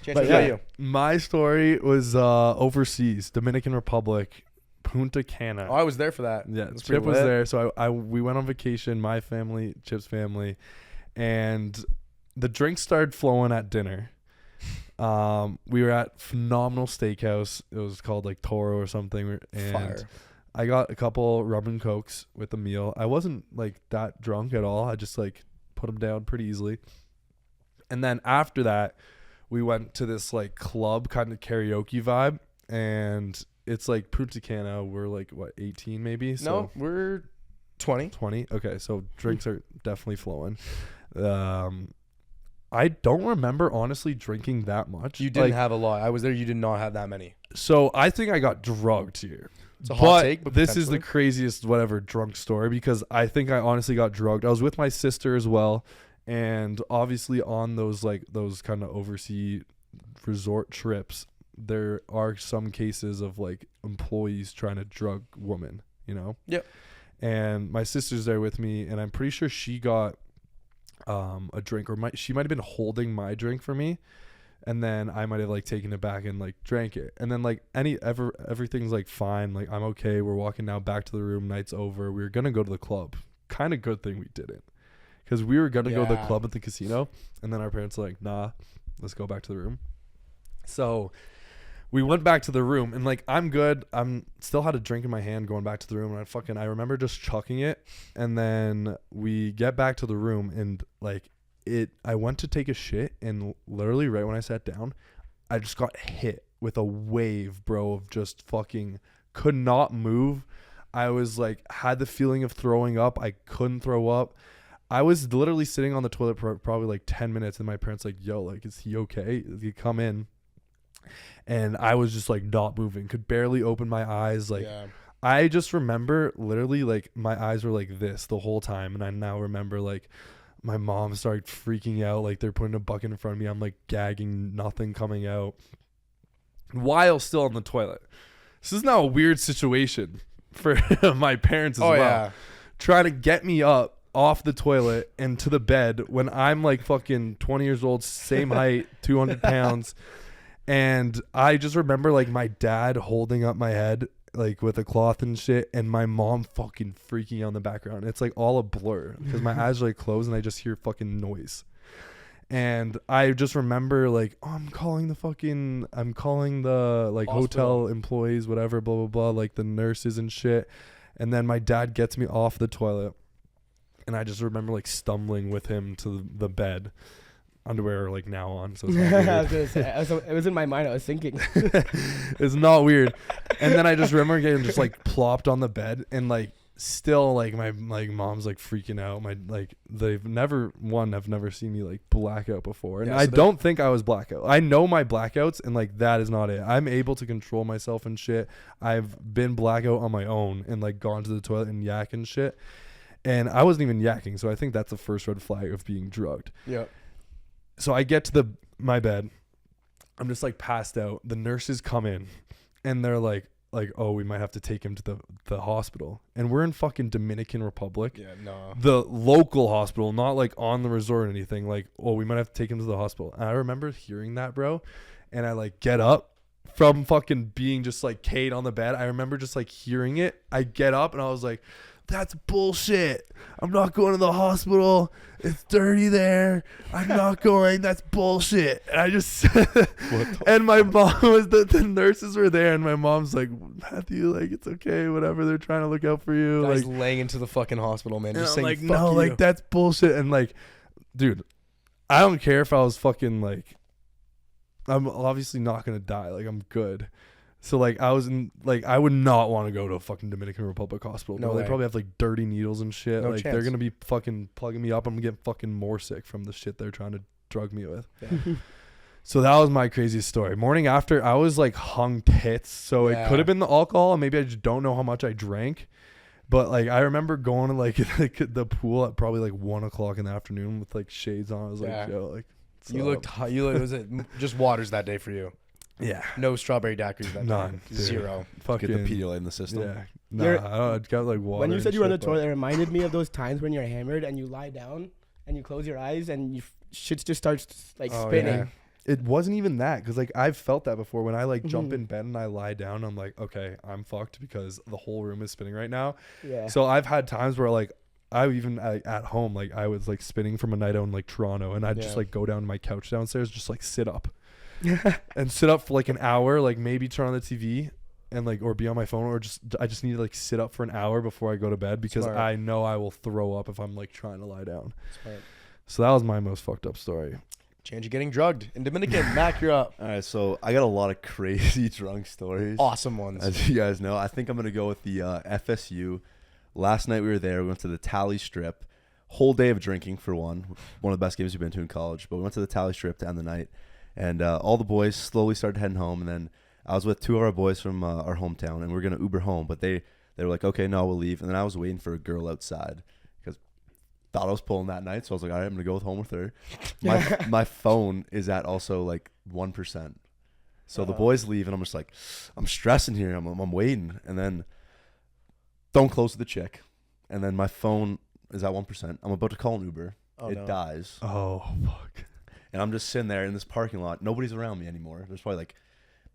But what about yeah. you? My story was overseas, Dominican Republic, Punta Cana. Oh, I was there for that. Yeah, That's Chip pretty was lit. there, so we went on vacation, my family, Chip's family, and the drinks started flowing at dinner. We were at phenomenal steakhouse. It was called like Toro or something, and Fire. I got a couple rum and cokes with the meal. I wasn't like that drunk at all. I just like put them down pretty easily. And then after that, we went to this like club kind of karaoke vibe, and it's like Punta Cana. We're like what 18 maybe? No, So we're 20. 20. Okay, so drinks are definitely flowing. I don't remember honestly drinking that much. You didn't Like, have a lot. I was there. You did not have that many. so I think I got drugged here. It's a hot take, but this is the potentially. craziest whatever drunk story because I think I honestly got drugged. I was with my sister as well, and obviously on those kind of overseas resort trips, there are some cases of like employees trying to drug women, you know? Yep. And my sister's there with me, and I'm pretty sure she got a drink, or she might have been holding my drink for me, and then I might have like taken it back and like drank it, and then like everything's like fine, like I'm okay. We're walking now back to the room. Night's over. We were gonna go to the club. Kind of good thing we didn't, because we were gonna go to the Yeah. club at the casino, and then our parents were like, nah, let's go back to the room. So we went back to the room, and like I'm good. I'm still had a drink in my hand going back to the room, and I remember just chucking it, and then we get back to the room, and like I went to take a shit, and literally right when I sat down, I just got hit with a wave, bro, of just fucking could not move. I was like had the feeling of throwing up. I couldn't throw up. I was literally sitting on the toilet for probably like 10 minutes, and my parents like, yo, like, is he okay? You come in. And I was just like not moving, could barely open my eyes. Like Yeah. I just remember literally like my eyes were like this the whole time. And I now remember like my mom started freaking out. Like they're putting a bucket in front of me. I'm like gagging, nothing coming out while still on the toilet. This is now a weird situation for my parents as Oh well. yeah. Trying to get me up off the toilet and to the bed when I'm like fucking 20 years old, same height, 200 pounds. And I just remember like my dad holding up my head like with a cloth and shit, and my mom fucking freaking out in the background. It's like all a blur because my eyes are like closed and I just hear fucking noise. And I just remember like, oh, I'm calling the like Hospital. hotel employees, whatever, blah blah blah, like the nurses and shit. And then my dad gets me off the toilet, and I just remember like stumbling with him to the bed. Underwear like now on, so it's not weird. I was gonna say, it was in my mind. I was thinking. It's not weird. And then I just remember getting just like plopped on the bed, and like still like my like mom's like freaking out. My like have never seen me like blackout before, and Yeah, I so don't think I was blackout. I know my blackouts, and like that is not it. I'm able to control myself and shit. I've been blackout on my own and like gone to the toilet and yak and shit, and I wasn't even yakking. So I think that's the first red flag of being drugged. Yeah. So I get to my bed. I'm just like passed out. The nurses come in, and they're like, oh, we might have to take him to the hospital. And we're in fucking Dominican Republic. Yeah. No. The local hospital, not like on the resort or anything. Like, oh, we might have to take him to the hospital. And I remember hearing that, bro. And I like get up from fucking being just like Kate on the bed. I remember just like hearing it. I get up and I was like, that's bullshit. I'm not going to the hospital. It's dirty there. I'm not going. That's bullshit. And I just and my mom was the nurses were there, and my mom's like, Matthew, like it's okay, whatever. They're trying to look out for you. Guys Like, laying into the fucking hospital, man. and Just I'm saying, like, fuck no, you. like that's bullshit. And like, dude, I don't care if I was fucking like, I'm obviously not gonna die. Like I'm good. So like I was in like I would not want to go to a fucking Dominican Republic hospital. No No, they way. probably have like dirty needles and shit. No like they're chance. gonna be fucking plugging me up. I'm gonna get fucking more sick from the shit they're trying to drug me with. Yeah. So that was my craziest story. Morning after, I was like hung tits. So Yeah. it could have been the alcohol, and maybe I just don't know how much I drank. But like I remember going to like the pool at probably like 1 o'clock in the afternoon with like shades on. I was Yeah. like, yo, like what's You up? looked hot. You looked, was it just waters that day for you? yeah, No strawberry daiquiris that none, day. dude. 0. fucking Get the Pedialyte in the system. yeah. Nah, You're- I got like water. When you and said you were on the shit, but- toilet, it reminded me of those times when you're hammered and you lie down and you close your eyes and shit just starts like Oh, spinning. yeah. It wasn't even that because like I've felt that before. When I like jump Mhm. in bed and I lie down, I'm like, okay, I'm fucked because the whole room is spinning right now. Yeah. So I've had times where like I even at home like I was like spinning from a night out in like Toronto, and I'd just Yeah. like go down to my couch downstairs, just like sit up and sit up for like an hour, like maybe turn on the TV and like or be on my phone, or just I just need to like sit up for an hour before I go to bed because Smart. I know I will throw up if I'm like trying to lie down. Smart. So that was my most fucked up story. Chance of getting drugged in Dominican. Mac, you're up. All right, so I got a lot of crazy drunk stories. Awesome ones. As you guys know, I think I'm gonna go with the FSU. Last night we were there. We went to the Tally Strip. Whole day of drinking for one. One of the best games we've been to in college. But we went to the Tally Strip to end the night, and all the boys slowly started heading home. And then I was with two of our boys from our hometown, and we were gonna Uber home. But they were like, okay, no, we'll leave. And then I was waiting for a girl outside because thought I was pulling that night. So I was like, all right, I'm gonna go home with her. My phone is at also like 1%. So the boys leave, and I'm just like, I'm stressing here. I'm waiting, and then don't close to the chick, and then my phone is at 1%. I'm about to call an Uber. Oh, it no. dies, Oh fuck. and I'm just sitting there in this parking lot. Nobody's around me anymore. There's probably like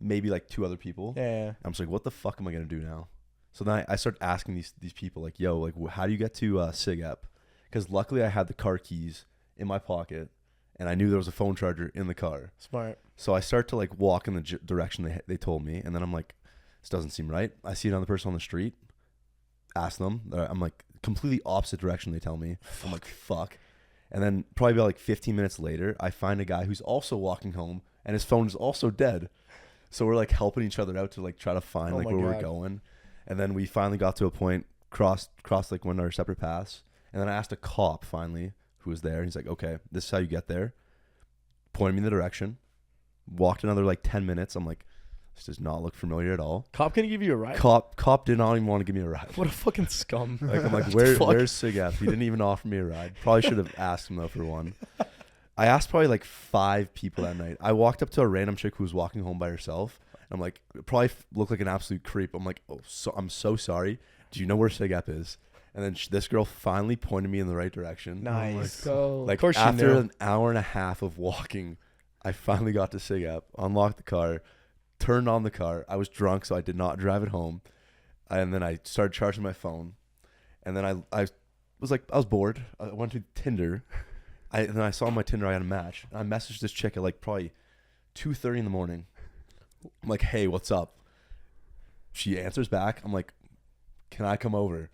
maybe like two other people. Yeah. I'm just like, what the fuck am I gonna do now? So then I start asking these people like, yo, like how do you get to SIGEP? Because luckily I had the car keys in my pocket, and I knew there was a phone charger in the car. Smart. So I start to like walk in the direction they told me, and then I'm like, this doesn't seem right. I see another person on the street, ask them. I'm like completely opposite direction they tell me. I'm like, fuck. And then probably about like 15 minutes later, I find a guy who's also walking home, and his phone is also dead. So we're like helping each other out to like try to find Oh like my where we're God. going. And then we finally got to a point, crossed like one of our separate paths. And then I asked a cop finally who was there. He's like, okay, this is how you get there. Pointed me in the direction. Walked another like 10 minutes. I'm like, this does not look familiar at all. Cop can give you a ride. Cop did not even want to give me a ride. What a fucking scum. Like I'm like, What the fuck? where's SIGEP? He didn't even offer me a ride. Probably should have asked him though for one. I asked probably like 5 people that night. I walked up to a random chick who was walking home by herself. I'm like, probably looked like an absolute creep. I'm like, oh, I'm so sorry. Do you know where SIGEP is? And then this girl finally pointed me in the right direction. Nice. So Like course she after knew. an hour and a half of walking, I finally got to SIGEP, unlocked the car, turned on the car. I was drunk, so I did not drive it home. And then I started charging my phone. And then I was bored. I went to Tinder. And then I saw on my Tinder I had a match. And I messaged this chick at like probably 2:30 in the morning. I'm like, hey, what's up? She answers back. I'm like, can I come over?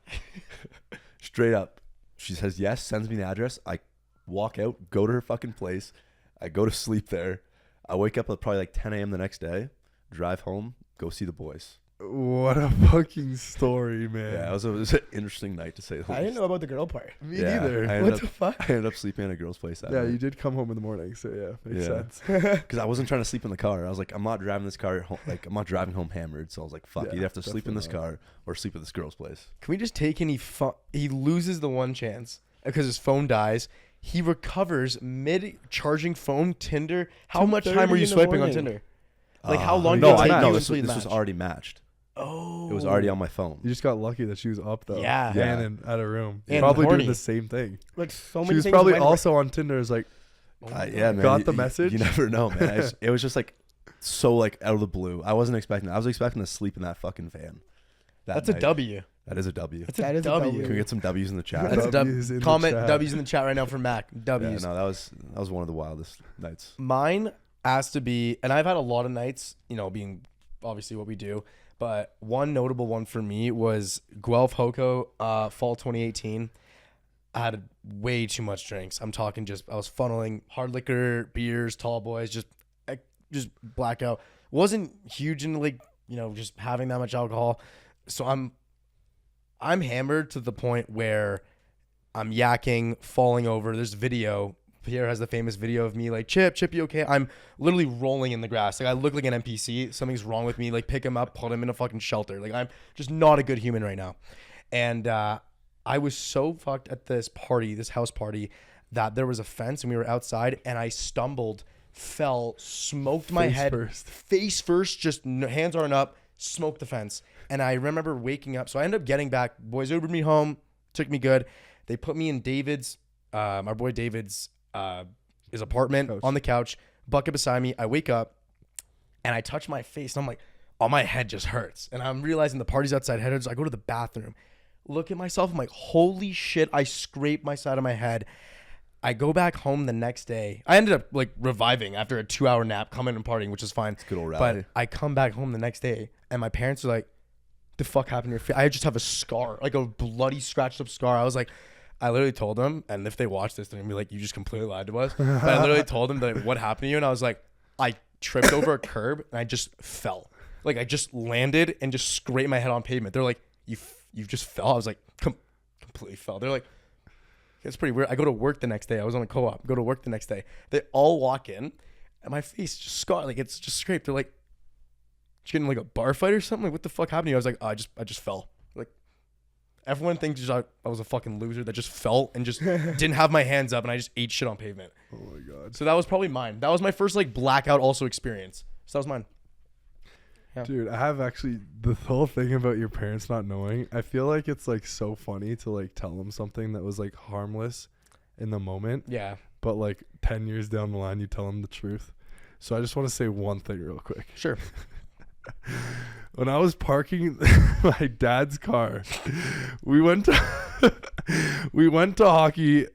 Straight up. She says yes, sends me the address. I walk out, go to her fucking place. I go to sleep there. I wake up at probably like 10 a.m. the next day, drive home, go see the boys. What a fucking story, man. Yeah, it was an interesting night to say the least. I didn't know about the girl part. Me Yeah, neither. I What ended, the up, fuck? I ended up sleeping at a girl's place that Yeah, night. you did come home in the morning, so yeah, makes Yeah. sense. Because I wasn't trying to sleep in the car. I was like, I'm not driving this car home. Like, I'm not driving home hammered. So I was like, fuck, Yeah, you have to sleep in this definitely car or sleep at this girl's place. Can we just take and he loses the one chance because his phone dies. He recovers mid charging phone Tinder. How much time 2:30 were you in the swiping on morning. Tinder? Like how long No, did it take I you know to this complete the was match? already matched. Oh, It was already on my phone. You just got lucky that she was up though. Yeah. And in, at a room. And Probably horny. doing the same thing. Like so many She was things probably went also on Tinder. Is like, Yeah, man. Got the message? You never know, man. It was just like so like out of the blue. I wasn't expecting. I was expecting to sleep in that fucking van. That's a night. W. That is a W. That's That a is a W. W. Can we get some W's in the chat? That's a W's in W. the Comment chat. W's in the chat right now for Mac. Yeah, W's. no, that was one of the wildest nights. Mine has to be, and I've had a lot of nights, being obviously what we do, but one notable one for me was Guelph Hoco, fall 2018. I had way too much drinks. I'm talking I was funneling hard liquor, beers, tall boys, just blackout. Wasn't huge into like just having that much alcohol. So I'm hammered to the point where I'm yakking, falling over. There's video. Pierre has the famous video of me like, Chip, you okay? I'm literally rolling in the grass. Like, I look like an NPC. Something's wrong with me. Like, pick him up, put him in a fucking shelter. Like, I'm just not a good human right now. And I was so fucked at this house party, that there was a fence and we were outside and I stumbled, fell, smoked my head face first, just hands aren't up, smoked the fence. And I remember waking up. So I ended up getting back. Boys Ubered me home, took me good. They put me in David's, our boy David's, his apartment on the couch, bucket beside me. I wake up and I touch my face and I'm like, oh, my head just hurts. And I'm realizing the party's outside head hurts. I go to the bathroom, look at myself. I'm like, holy shit. I scraped my side of my head. I go back home the next day. I ended up like reviving after a 2-hour nap, coming and partying, which is fine. It's good old rally. But I come back home the next day and my parents are like, the fuck happened to your face? I just have a scar, like a bloody scratched up scar. I was like, I literally told them, and if they watch this, they're gonna be like, you just completely lied to us. But I literally told them that what happened to you, and I was like, I tripped over a curb and I just fell. Like, I just landed and just scraped my head on pavement. They're like, you just fell. I was like, completely fell. They're like, it's pretty weird. I go to work the next day. I was on a co-op. Go to work the next day. They all walk in, and my face just scarred. Like, it's just scraped. They're like, did you get in like a bar fight or something? Like, what the fuck happened to you? I was like, oh, I just fell. Like, everyone thinks I was a fucking loser that just fell and just didn't have my hands up, and I just ate shit on pavement. Oh my god. So that was probably mine. That was my first like blackout also experience. So that was mine. Yeah. Dude, I have actually the whole thing about your parents not knowing. I feel like it's like so funny to like tell them something that was like harmless in the moment. Yeah. But like 10 years down the line, you tell them the truth. So I just want to say one thing real quick. Sure. When I was parking my dad's car, we went to hockey.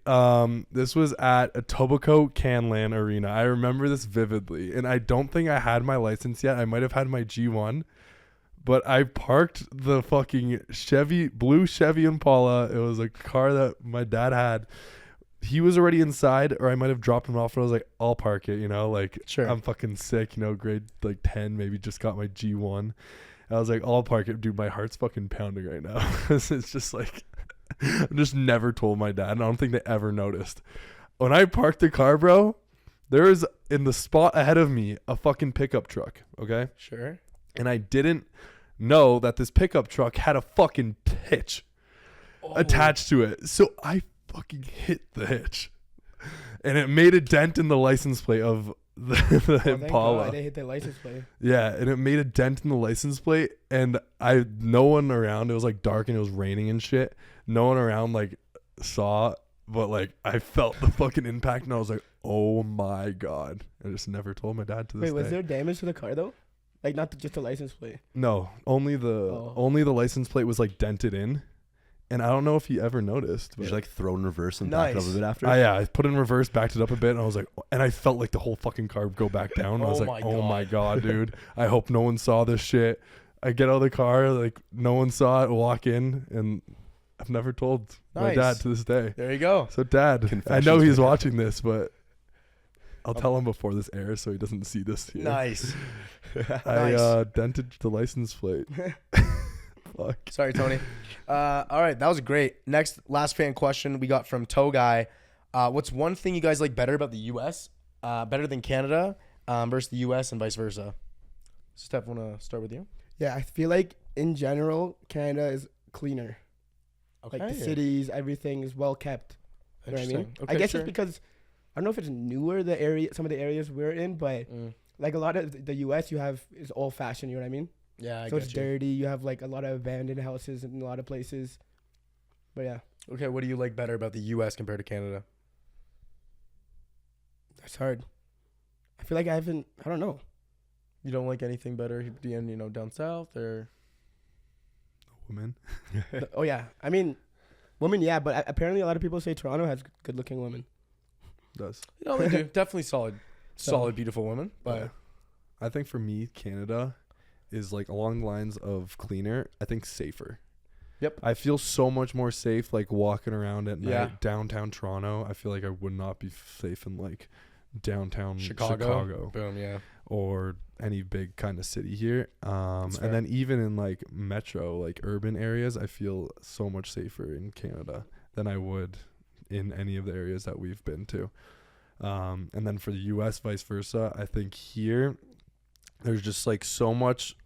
This was at Etobicoke Canlan Arena. I remember this vividly, and I don't think I had my license yet. I might have had my G1, but I parked the fucking blue Chevy Impala. It was a car that my dad had. He was already inside, or I might have dropped him off, and I was like, I'll park it, like, sure. I'm fucking sick, grade like 10, maybe just got my G1. And I was like, I'll park it. Dude, my heart's fucking pounding right now. It's just like, I just never told my dad, and I don't think they ever noticed. When I parked the car, bro, there was, in the spot ahead of me, a fucking pickup truck, okay? Sure. And I didn't know that this pickup truck had a fucking hitch attached to it. So I fucking hit the hitch, and it made a dent in the license plate of the Impala. God, they hit the license plate. Yeah, and it made a dent in the license plate, and no one around. It was like dark and it was raining and shit. No one around like saw, but like I felt the fucking impact, and I was like, oh my god. I just never told my dad to this day. Wait, was there damage to the car though? Like not just the license plate? No, only the license plate was like dented in. And I don't know if he ever noticed. Did you like throw in reverse and back it up a bit after? Yeah, I put it in reverse, backed it up a bit, and I was like, and I felt like the whole fucking car go back down. And I was like, oh my god, dude! I hope no one saw this shit. I get out of the car, like no one saw it. Walk in, and I've never told my dad to this day. There you go. So, Dad, I know he's watching this, but I'll tell him before this airs so he doesn't see this here. Nice. I dented the license plate. Fuck. Sorry, Tony. All right, that was great. Last fan question we got from Toe Guy. What's one thing you guys like better about the U.S., better than Canada versus the U.S. and vice versa? Steph, want to start with you? Yeah, I feel like in general, Canada is cleaner. Okay. Like the cities, everything is well kept. You know what I mean? Okay, I guess sure. it's because I don't know if it's newer some of the areas we're in, but like a lot of the U.S. is old fashioned. You know what I mean? Yeah, so it's dirty. You have like a lot of abandoned houses in a lot of places. But yeah. Okay, what do you like better about the U.S. compared to Canada? That's hard. I feel like I don't know. You don't like anything better, down south or? Women. Oh yeah, I mean, women. Yeah, but apparently a lot of people say Toronto has good-looking women. Does. No, they do. Definitely solid, beautiful women. But yeah. I think for me, Canada is like along the lines of cleaner. I think safer. Yep. I feel so much more safe like walking around at night downtown Toronto. I feel like I would not be safe in like downtown Chicago. Boom, yeah. or any big kind of city here. And then even in like metro, like urban areas, I feel so much safer in Canada than I would in any of the areas that we've been to. And then for the US, vice versa, I think here there's just like so much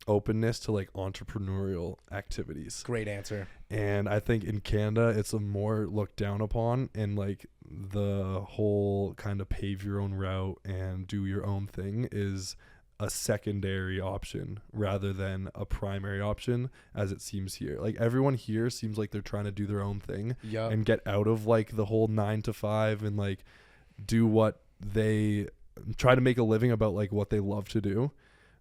openness to like entrepreneurial activities. Great answer. And I think in Canada it's a more looked down upon, and like the whole kind of pave your own route and do your own thing is a secondary option rather than a primary option, as it seems here. Like everyone here seems like they're trying to do their own thing and get out of like the whole 9 to 5 and like do what they try to make a living about, like what they love to do.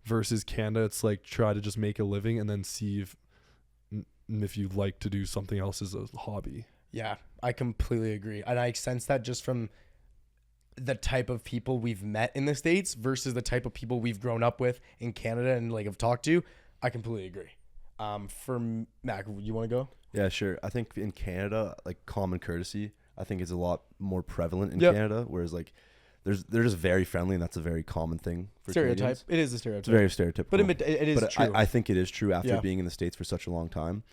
Versus Canada, it's like try to just make a living and then see if you'd like to do something else as a hobby. Yeah, I completely agree. And I sense that just from the type of people we've met in the States versus the type of people we've grown up with in Canada and like have talked to. I completely agree. For Mac, you want to go? Yeah, sure. I think in Canada, like common courtesy, I think is a lot more prevalent in Canada, whereas like they're just very friendly, and that's a very common thing for Stereotype. Canadians. It is a stereotype. It's very stereotypical. But it is true. I think it is true after being in the States for such a long time.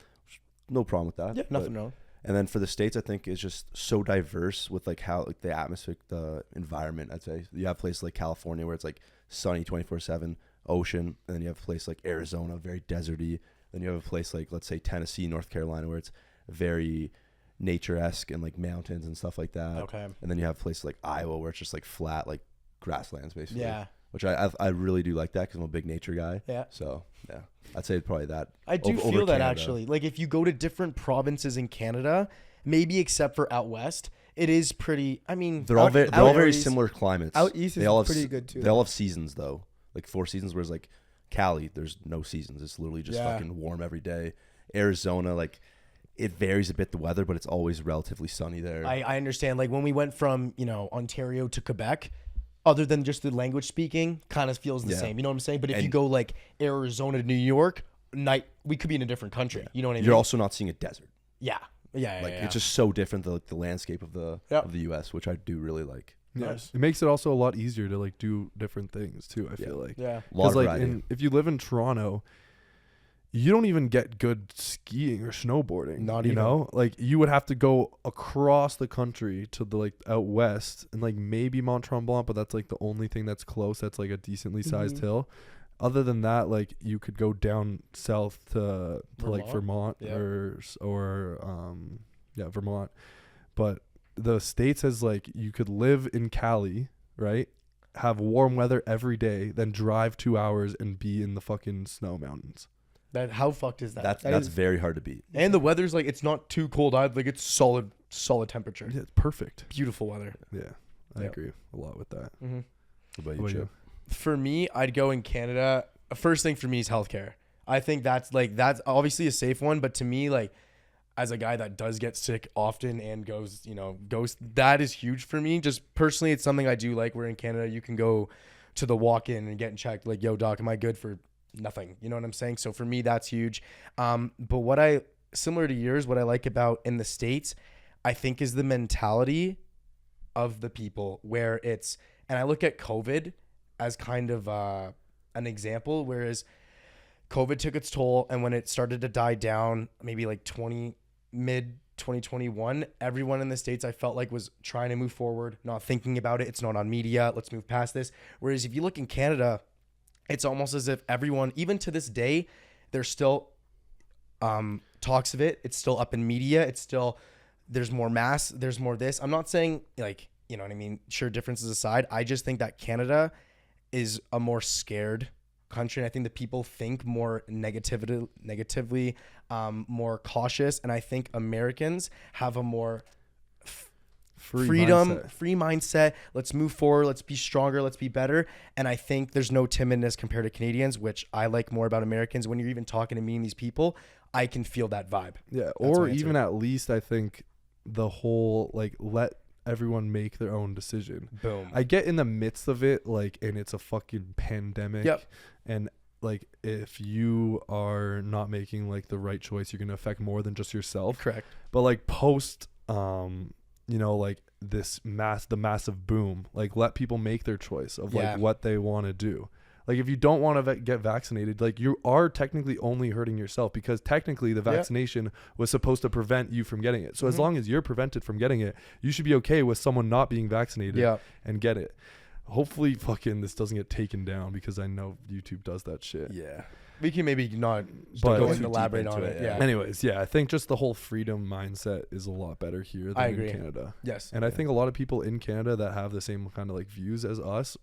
No problem with that. Yeah, nothing wrong. And then for the States, I think is just so diverse with like how like the atmosphere, the environment. I'd say you have places like California where it's like sunny 24/7, ocean, and then you have a place like Arizona, very deserty. Then you have a place like, let's say, Tennessee, North Carolina, where it's very nature-esque and like mountains and stuff like that. Okay. And then you have places like Iowa where it's just like flat, like grasslands basically. Yeah. Which I really do like that because I'm a big nature guy. Yeah. So yeah, I'd say probably that. I do over feel that Canada. actually. Like if you go to different provinces in Canada, maybe except for out west, it is pretty. I mean, They're all very similar climates. Out east is pretty good too. They all have seasons though, like 4 seasons. Whereas like Cali, there's no seasons. It's literally just fucking warm every day. Arizona, like it varies a bit the weather, but it's always relatively sunny there. I understand. Like when we went from Ontario to Quebec, other than just the language speaking, kind of feels the same. You know what I'm saying? But if you go like Arizona to New York, we could be in a different country. You know what I mean? You're also not seeing a desert. Yeah. It's just so different the landscape of the US, which I do really like. Yes. It makes it also a lot easier to like do different things too, I feel like. Yeah. Because like if you live in Toronto, you don't even get good skiing or snowboarding. Not you even. know? Like you would have to go across the country to the like out west and like maybe Mont Tremblant, but that's like the only thing that's close that's like a decently sized hill. Other than that, like you could go down south to like Vermont or Vermont. But the States has like you could live in Cali, right? Have warm weather every day, then drive 2 hours and be in the fucking snow mountains. How fucked is that? That's very hard to beat. And the weather's like it's not too cold either. Like it's solid temperature. Yeah, it's perfect. Beautiful weather. Yeah, I agree a lot with that. Mm-hmm. What about you, Chip? For me, I'd go in Canada. First thing for me is healthcare. I think that's obviously a safe one, but to me, like as a guy that does get sick often and goes, that is huge for me. Just personally, it's something I do like. We're in Canada. You can go to the walk-in and get checked. Like, yo, doc, am I good for nothing? You know what I'm saying? So for me, that's huge. But similar to yours, what I like about in the States, I think is the mentality of the people where and I look at COVID as kind of an example, whereas COVID took its toll, and when it started to die down, maybe like mid 2021, everyone in the States I felt like was trying to move forward, not thinking about it. It's not on media. Let's move past this. Whereas if you look in Canada, it's almost as if everyone, even to this day, there's still talks of it. It's still up in media. It's still, there's more mass. There's more this. I'm not saying like, you know what I mean? Sure, differences aside. I just think that Canada is a more scared country. And I think that people think more negatively, more cautious. And I think Americans have a more free mindset. Let's move forward. Let's be stronger. Let's be better. And I think there's no timidness compared to Canadians, which I like more about Americans. When you're even talking to meeting these people, I can feel that vibe. Yeah. Or even at least I think the whole like let everyone make their own decision. Boom. I get in the midst of it, like, and it's a fucking pandemic. Yep. And like, if you are not making like the right choice, you're gonna affect more than just yourself. Correct. But like post you know, like the massive boom. Like, let people make their choice of Yeah. like what they want to do. Like, if you don't want to get vaccinated, like, you are technically only hurting yourself, because technically the vaccination was supposed to prevent you from getting it. So as long as you're prevented from getting it, you should be okay with someone not being vaccinated and get it. Hopefully fucking this doesn't get taken down, because I know YouTube does that shit. Yeah. We can maybe not But- go Too and elaborate on it. Yeah. Anyways, yeah, I think just the whole freedom mindset is a lot better here I than agree. in Canada. Yes. And I think a lot of people in Canada that have the same kind of like views as us,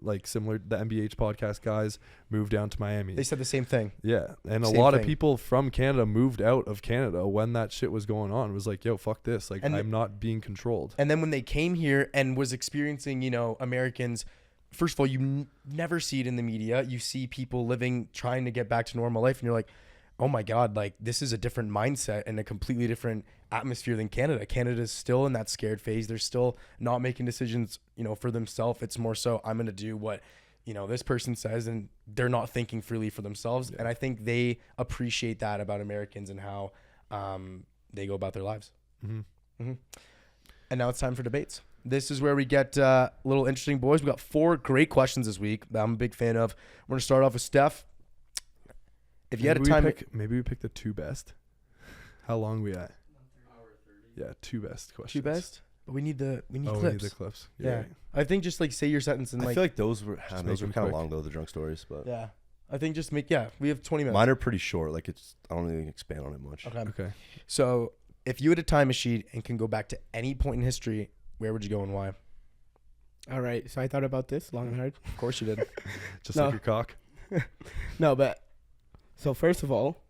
like similar, the MBH podcast guys moved down to Miami. They said the same thing. Yeah. And a Same lot of thing. people from Canada moved out of Canada when that shit was going on. It was like, yo, fuck this. Like, And I'm not being controlled. And then when they came here and was experiencing, you know, Americans, first of all, you never see it in the media. You see people trying to get back to normal life, and you're like, oh my God, like, this is a different mindset and a completely different atmosphere than Canada. Canada's still in that scared phase. They're still not making decisions, you know, for themselves. It's more so, I'm going to do what, you know, this person says, and they're not thinking freely for themselves. And I think they appreciate that about Americans and how they go about their lives. Mm-hmm. And now it's time for debates. This is where we get a little interesting, boys. We got 4 great questions this week that I'm a big fan of. We're going to start off with Steph. If you had a time... maybe we pick the 2 best. How long we at? Yeah, 2 best questions. 2 best? But we need clips. We need the clips. Yeah. Right. I think just like say your sentence and I like... feel like those were make kind them of quick. long though, the drunk stories, but Yeah. I think just make... Yeah, we have 20 minutes. mine are pretty short. Like I don't really expand on it much. Okay. Okay. So if you had a time machine and can go back to any point in history, where would you go and why? All right. So I thought about this long and hard. Of course you did. Just No. like your cock. No, but so first of all,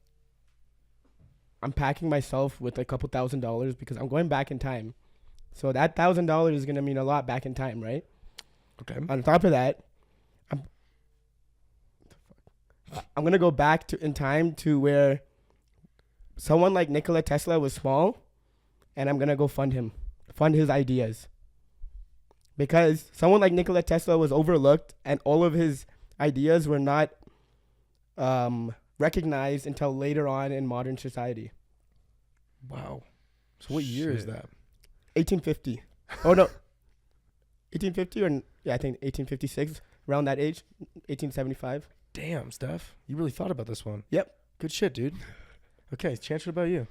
I'm packing myself with a couple $1,000 because I'm going back in time. So that $1,000 is gonna mean a lot back in time, right? Okay. On top of that, I'm gonna go back in time to where someone like Nikola Tesla was small, and I'm gonna go fund his ideas. Because someone like Nikola Tesla was overlooked, and all of his ideas were not recognized until later on in modern society. Wow. So what year is Shit. that? 1850. Oh no, 1850 or yeah, I think 1856. Around that age, 1875. Damn, Steph. You really thought about this one. Yep. Good shit, dude. Okay, Chance, what about you?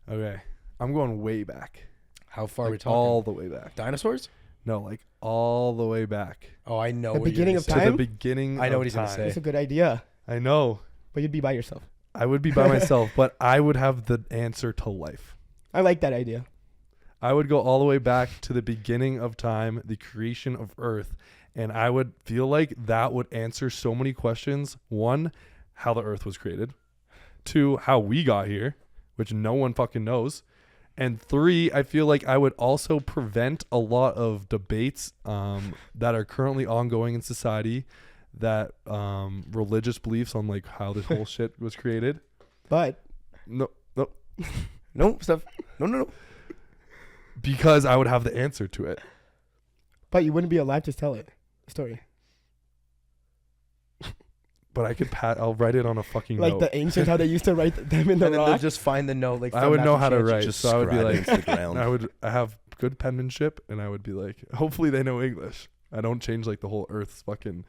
Okay. I'm going way back. How far are we Like, talking? all the way back. Dinosaurs? No, like all the way back. Oh, I know. The what you're beginning gonna of say. To the Time? beginning I know of what he's gonna time. say. That's a good idea, I know. but you'd be by yourself. I would be by myself, but I would have the answer to life. I like that idea. I would go all the way back to the beginning of time, the creation of Earth, and I would feel like that would answer so many questions. 1, how the Earth was created. 2, how we got here, which no one fucking knows. And 3, I feel like I would also prevent a lot of debates that are currently ongoing in society, that religious beliefs on like how this whole shit was created. But No, No, Steph. No. because I would have the answer to it. you wouldn't be alive to tell it. Story. But I could I'll write it on a fucking Like note. the ancients, how they used to write them in the And then they'll rock. just find the note. Like I from would know Matthew how to Chance. write, Just so I would be scribe it like, into the ground. I have good penmanship, and I would be like, hopefully they know English. I don't change like the whole Earth's fucking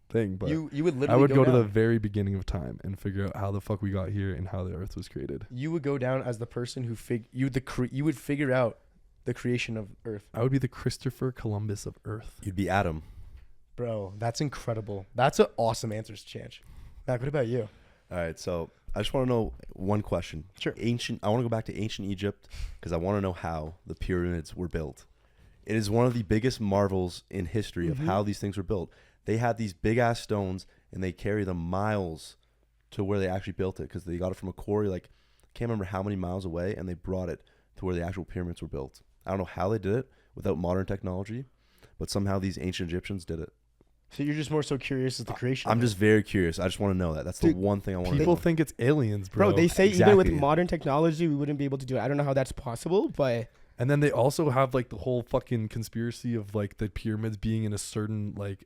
thing, but You would literally I would go to down. the very beginning of time and figure out how the fuck we got here and how the Earth was created. You would go down as the person who you would figure out the creation of Earth. I would be the Christopher Columbus of Earth. You'd be Adam. Bro, that's incredible. That's an awesome answer, Chanch. Mac, what about you? All right, so I just want to know one question. Sure. I want to go back to ancient Egypt because I want to know how the pyramids were built. It is one of the biggest marvels in history of how these things were built. They had these big ass stones and they carry them miles to where they actually built it because they got it from a quarry. Like, can't remember how many miles away, and they brought it to where the actual pyramids were built. I don't know how they did it without modern technology, but somehow these ancient Egyptians did it. So you're just more so curious as the creation. I'm of just very curious. I just want to know that. That's Dude, the one thing I want to know. People think it's aliens, bro. Bro, they say even with Exactly. modern technology, we wouldn't be able to do it. I don't know how that's possible, but And then they also have like the whole fucking conspiracy of like the pyramids being in a certain like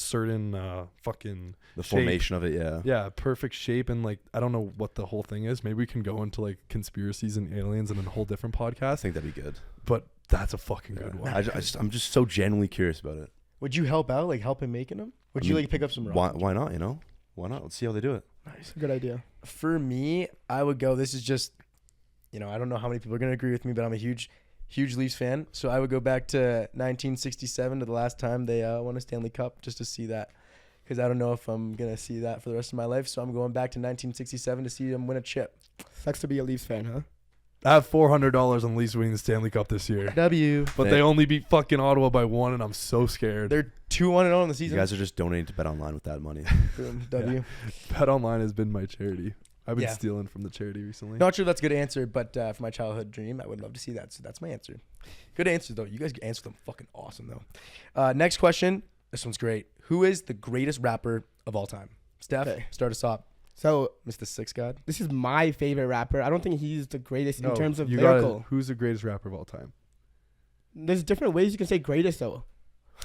certain fucking The shape. formation of it, yeah. Yeah, perfect shape. And like, I don't know what the whole thing is. Maybe we can go into like conspiracies and aliens in a whole different I podcast. think that'd be good. But that's a fucking Yeah. good one. I'm just so genuinely curious about it. Would you help out, like help him making them? Would I you mean, like pick up some Why, raw? why not, you know? Why not? Let's see how they do it. Nice. Good idea. For me, I would go. This is just, I don't know how many people are gonna agree with me, but I'm a huge Leafs fan. So I would go back to 1967 to the last time they won a Stanley Cup, just to see that, because I don't know if I'm gonna see that for the rest of my life. So I'm going back to 1967 to see them win a chip. Sucks to be a Leafs fan, huh? I have $400 on Leafs winning the Stanley Cup this year. W. But they only beat fucking Ottawa by 1, and I'm so scared. They're 2-1-0 in the You season. guys are just donating to Bet Online with that money. Boom, W. Bet Online has been my charity. I've been Yeah. stealing from the charity recently. Not sure that's a good answer, but for my childhood dream, I would love to see that. So that's my answer. Good answer, though. You guys answered them fucking awesome, though. Next question. This one's great. Who is the greatest rapper of all time? Steph, Okay. start us off. So Mr. Six God. this is my favorite rapper. I don't think he's the greatest in terms of you lyrical. who's the greatest rapper of all time? There's different ways you can say greatest though.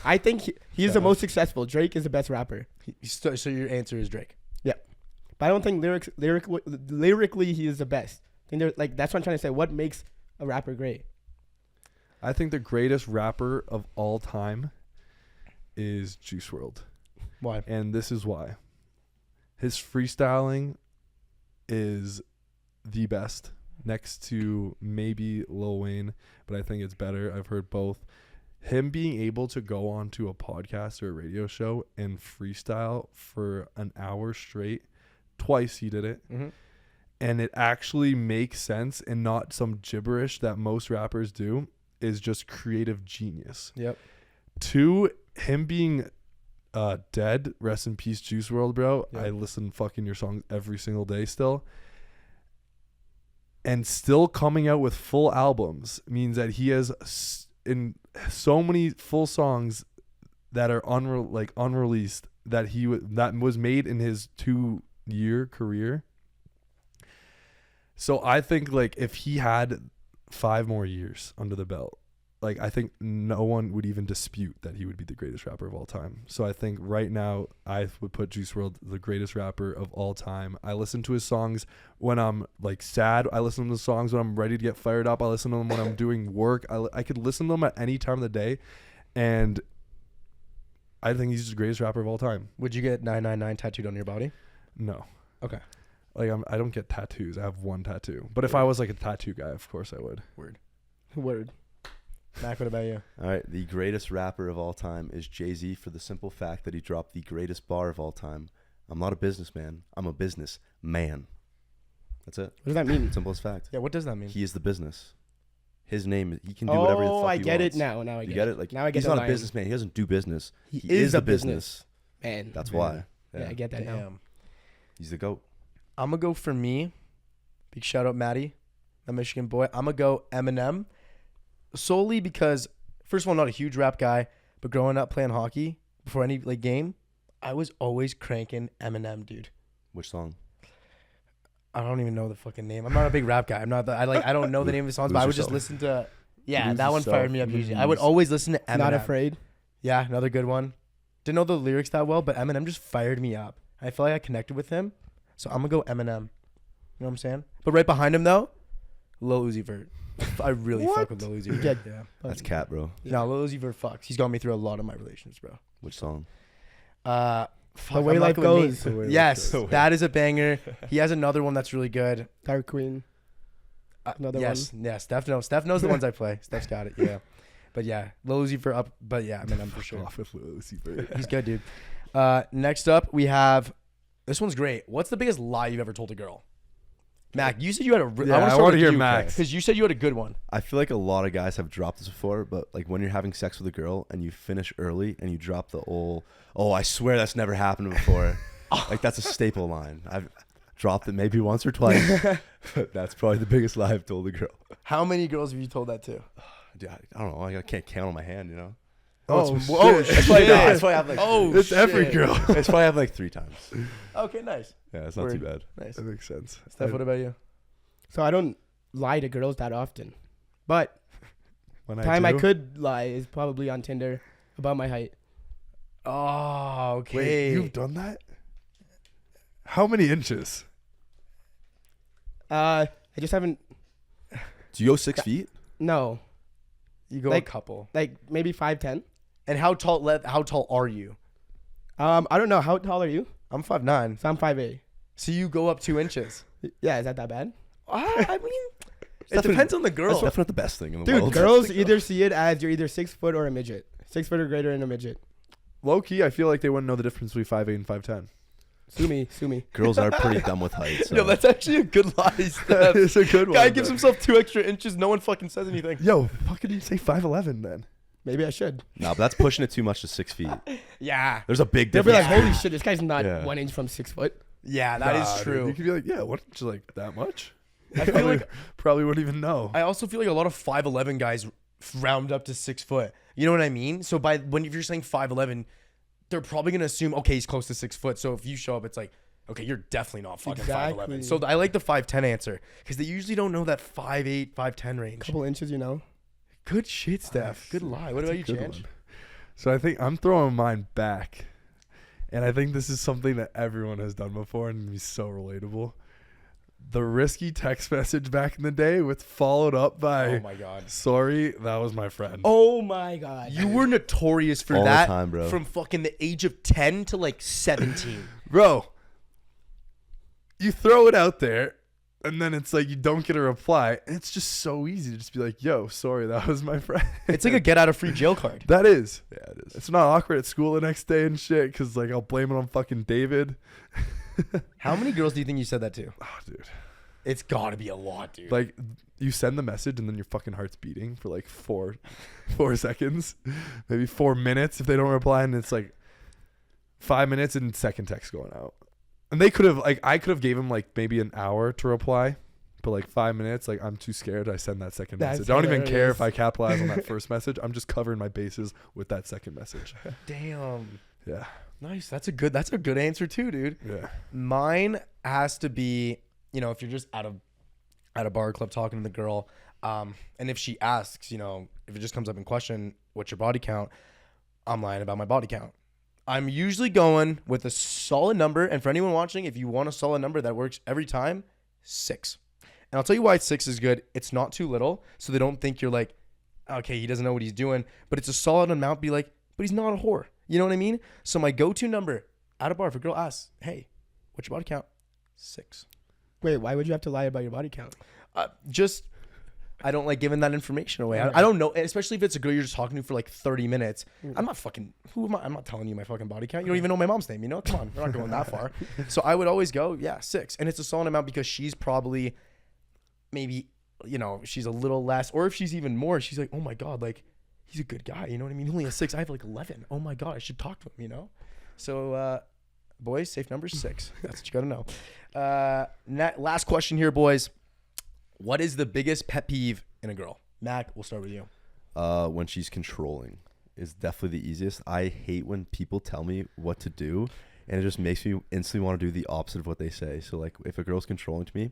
I think he is the most successful. Drake is the best rapper, So your answer is Drake. but I don't think lyrically he is the best. I think that's what I'm trying to say. What makes a rapper great? I think the greatest rapper of all time is Juice WRLD. Why? And this is why. His freestyling is the best, next to maybe Lil Wayne, but I think it's better. I've heard both. Him being able to go onto a podcast or a radio show and freestyle for an hour straight, twice he did it, Mm-hmm. and it actually makes sense and not some gibberish that most rappers do, is just creative genius. Yep. Two, him being dead, rest in peace, Juice WRLD, bro. Yeah. I listen fucking your songs every single day still. And still coming out with full albums means that he has in so many full songs that are unreleased that that was made in his 2-year career. So I think like if he had 5 more years under the belt, like I think no one would even dispute that he would be the greatest rapper of all time. So I think right now I would put Juice WRLD the greatest rapper of all time. I listen to his songs when I'm like sad. I listen to the songs when I'm ready to get fired up. I listen to them when I'm doing work. I could listen to them at any time of the day, and I think he's the greatest rapper of all time. Would you get 999 tattooed on your body? No. Okay. Like I don't get tattoos. I have one tattoo. But if I was like a tattoo guy, of course I would. Word. Mac, what about you? All right, the greatest rapper of all time is Jay-Z for the simple fact that he dropped the greatest bar of all time. I'm not a businessman. I'm a business man. That's it. What does that mean? Simplest fact. Yeah, what does that mean? He is the business. His name, he can do whatever the fuck I he get wants. it now. Now I You get get it. it? Like, Now I get he's the not line. a businessman. He doesn't do business. He is a the business. Man. That's Yeah. why. Yeah, I get that now. Damn. He's the GOAT. I'm going to go for me. Big shout out, Maddie, the Michigan boy. I'm going to go Eminem solely because, first of all, I'm not a huge rap guy, but growing up playing hockey before any game, I was always cranking Eminem, dude. Which song? I don't even know the fucking name. I'm not a big rap guy. I don't know the name of the songs, but I would just listen to. Yeah, Lose that one Yourself. fired me up usually. I would always listen to Eminem. Not afraid. Yeah, another good one. Didn't know the lyrics that well, but Eminem just fired me up. I feel like I connected with him, so I'm gonna go Eminem. You know what I'm saying? But right behind him though, Lil Uzi Vert. I really fuck with Lil Uzi Vert. Yeah. That's Cat, bro. No, Lil Uzi Vert fucks. He's got me through a lot of my relationships, bro. Which song? Fuck, The Way I'm not Life going Goes. name- The Way Life Yes, Goes. that is a banger. He has another one that's really good. Dark Queen. Another yes, Steph knows. Steph knows the ones I play. Steph's got it. Yeah, but yeah, Lil Uzi Vert up. But yeah, I'm for sure. Off with Lil Uzi Vert. He's good, dude. Next up, we have. This one's great. What's the biggest lie you've ever told a girl? Mac, you said you had a. Yeah, I want to hear Mac Max. because you said you had a good one. I feel like a lot of guys have dropped this before, but like when you're having sex with a girl and you finish early and you drop the old, oh, I swear that's never happened before. Like that's a staple line. I've dropped it maybe once or twice, but that's probably the biggest lie I've told a girl. How many girls have you told that to? Dude, I don't know. I can't count on my hand, you know? Oh, shit. That's why I have like It's shit. every girl. That's why I have like 3 times. Okay, nice, Yeah, it's not too Word. bad. nice. That makes sense. Steph, what about you? So I don't lie to girls that often, but When time I do, could lie is probably on Tinder about my height. Oh, okay. Wait, you've done that? How many inches? I just haven't. Do you go 6 feet? No, You go like- a couple. like maybe 5'10". And how tall are you? I don't know. How tall are you? I'm 5'9". So I'm 5'8". So you go up 2 inches. Yeah, is that bad? I mean, it definitely- depends on the That's girl. definitely not the best thing in the Dude, world. girls either see it as you're either 6 foot or a midget. 6 foot or greater and a midget. Low key, I feel like they wouldn't know the difference between 5'8" and 5'10". Sue me. Girls are pretty dumb with height. So. Yo, that's actually a good lie, That Steph. is a good one. Guy gives bro. himself 2 extra inches. No one fucking says anything. Yo, fucking say 5'11" then. Maybe I should. Nah, but that's pushing it too much to 6 feet. Yeah. There's a big They'll be difference. like, holy shit, this guy's not Yeah. 1 inch from 6 foot. Yeah, that is Nah, dude, true. You could be like, yeah, what inch, like that much? I feel like probably wouldn't even know. I also feel like a lot of 5'11" guys round up to 6 foot. You know what I mean? So if you're saying 5'11", they're probably gonna assume okay he's close to 6 foot. So if you show up, it's like okay you're definitely not fucking Exactly. 5'11". So I like the 5'10" answer because they usually don't know that 5'8", 5'10" range. Couple inches, you know. Good shit, Steph. Good lie. What That's about a you, good Chance? one. So I think I'm throwing mine back. And I think this is something that everyone has done before and it'd be so relatable. The risky text message back in the day with followed up by, Oh my god. sorry, that was my friend. Oh my god. You were notorious for All the that time, bro. from fucking the age of 10 to like 17. Bro, you throw it out there and then it's like you don't get a reply. And it's just so easy to just be like, yo, sorry, that was my friend. It's like a get out of free jail card. That is. Yeah, it is. It's not awkward at school the next day and shit because like I'll blame it on fucking David. How many girls do you think you said that to? Oh, dude. It's got to be a lot, dude. Like you send the message and then your fucking heart's beating for like 4 seconds, maybe 4 minutes if they don't reply, and it's like 5 minutes and second text going out. And they could have like I could have gave him like maybe an hour to reply, but like 5 minutes, like I'm too scared. I send that second That's message. I don't even care hilarious. if I capitalize on that first message. I'm just covering my bases with that second message. Damn. Yeah, Nice. That's a good answer too, dude. yeah. Mine has to be, if you're just at a bar club talking to the girl, and if she asks, if it just comes up in question, what's your body count? I'm lying about my body count. I'm usually going with a solid number, and for anyone watching, if you want a solid number that works every time, 6. And I'll tell you why 6 is good. It's not too little, so they don't think you're like, okay, he doesn't know what he's doing, but it's a solid amount. Be like, but he's not a whore. You know what I mean? So my go-to number at a bar, if a girl asks, hey, what's your body count? 6. Wait, why would you have to lie about your body count? I don't like giving that information away. I don't know, especially if it's a girl you're just talking to for like 30 minutes. I'm not fucking, who am I? I'm not telling you my fucking body count. You don't even know my mom's name, Come on, we're not going that far. So I would always go, 6. And it's a solid amount because she's probably maybe, she's a little less. Or if she's even more, she's like, oh my God, like, he's a good guy. You know what I mean? He only has 6. I have like 11. Oh my God, I should talk to him, So, boys, safe number 6. That's what you got to know. Last question here, boys. What is the biggest pet peeve in a girl? Mac, we'll start with you. When she's controlling is definitely the easiest. I hate when people tell me what to do, and it just makes me instantly want to do the opposite of what they say. So like, if a girl's controlling to me,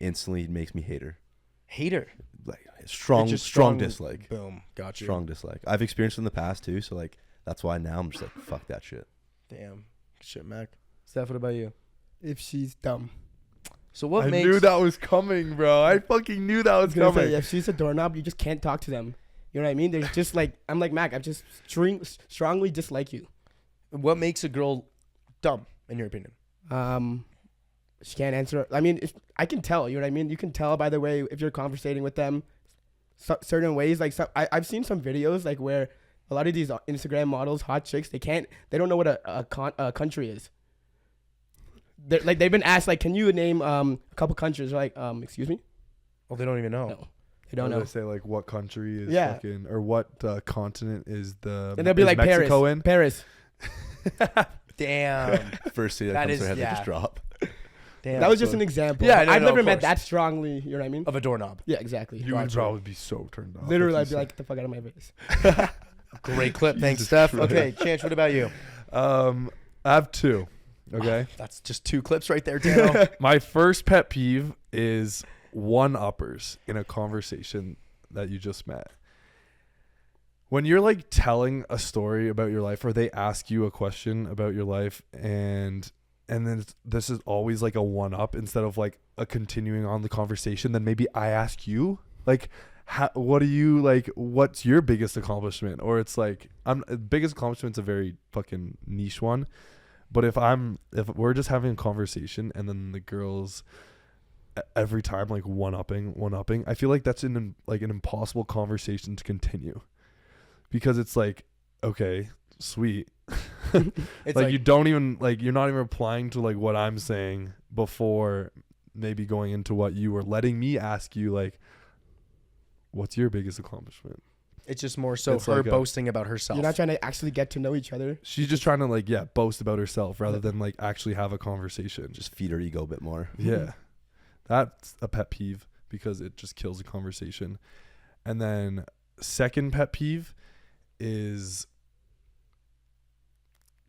instantly it makes me hate her. Hate her. Like strong dislike. Boom. Got you. Strong dislike. I've experienced it in the past too. So like, that's why now I'm just like, fuck that shit. Damn. Shit, Mac. Steph, what about you? If she's dumb. So what I makes... knew that was coming, bro. I fucking knew that was Gonna say, coming. if she's a doorknob, you just can't talk to them. You know what I mean? There's just like, I'm like, Mac, I just strongly dislike you. What makes a girl dumb, in your opinion? She can't answer. I mean, if I can tell, you know what I mean? You can tell by the way, if you're conversating with them certain ways. Like, I've seen some videos like where a lot of these Instagram models, hot chicks, they don't know what a country is. They've been asked, like, can you name a couple countries? They're like, excuse me? Well, they don't even know. No. They don't Or know. they say like what country is Yeah. fucking, or what continent is the And they'll be is like, Mexico Paris. in? Paris. Damn. First thing that That comes is- to their head, yeah. they just drop. Damn. That was just an example. Yeah, no, I've no, never of met course. that strongly, you know what I mean? Of a doorknob. Yeah, exactly. You would Gotcha. probably be so turned off. Literally, if I'd be you like, get the fuck out of my face. Great clip. Thanks, Jesus Steph. Christ. Okay, Chance, what about you? said. I have 2. Okay. That's just 2 clips right there, Dano. My first pet peeve is one-uppers in a conversation that you just met. when you're like telling a story about your life, or they ask you a question about your life, and then this is always like a one up instead of like a continuing on the conversation, then maybe I ask you like, what do you like, what's your biggest accomplishment? Or it's like, biggest accomplishment's a very fucking niche one. But if we're just having a conversation and then the girls every time like one upping, I feel like that's an impossible conversation to continue, because it's like, okay, sweet. It's like you don't even like, you're not even replying to like what I'm saying before maybe going into what you were letting me ask you, like, what's your biggest accomplishment? It's just more so It's her like boasting about herself. You're not trying to actually get to know each other. She's just trying to like, boast about herself rather than like actually have a conversation. Just feed her ego a bit more. Yeah. That's a pet peeve because it just kills the conversation. And then second pet peeve is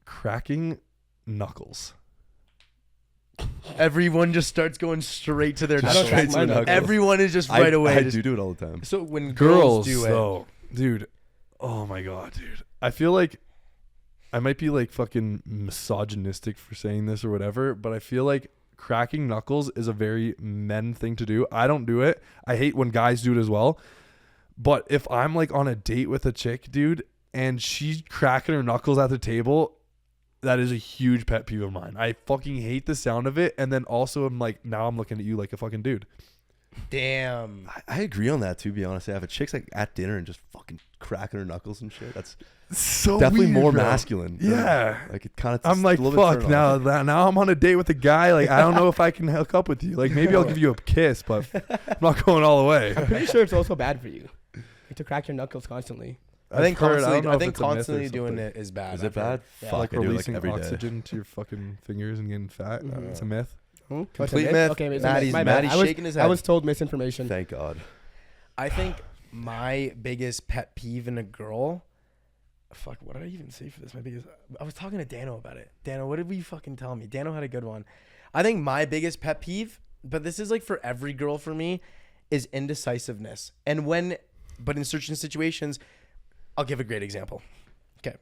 cracking knuckles. Everyone just starts going straight to their I don't crack knuckles. my knuckles. Everyone is just right away. I just- do it all the time. So when Girls do it, though, dude, oh my god, dude, I feel like I might be like fucking misogynistic for saying this or whatever, but I feel like cracking knuckles is a very men thing to do. I don't do it. I hate when guys do it as well. But if I'm like on a date with a chick, dude, and she's cracking her knuckles at the table, that is a huge pet peeve of mine. I fucking hate the sound of it. And then also I'm like, now I'm looking at you like a fucking dude. damn. I agree on that too, to be honest. If a chick's like at dinner and just fucking cracking her knuckles and shit, that's So definitely weird, more bro. masculine. Yeah. Like it kind of. I'm like, fuck, now I'm on a date with a guy. Like, I don't know if I can hook up with you. Like, maybe I'll give you a kiss, but I'm not going all the way. I'm pretty sure it's also bad for you, like, to crack your knuckles constantly. I think I've heard- don't know I if think it's a myth or constantly doing something. it is bad. Is it I've heard. bad? Yeah. Fuck, Like I do it, like, releasing every day. oxygen to your fucking fingers and getting fat. Mhm. It's a myth. Complete myth. Okay, it's Maddie's my bad. shaking his head. I was told misinformation. Thank God. I think my biggest pet peeve in a girl. Fuck, what did I even say for this? I was talking to Dano about it. Dano, what did we fucking tell me? Dano had a good one. I think my biggest pet peeve, but this is like for every girl for me, is indecisiveness. But in certain situations, I'll give a great example. Okay.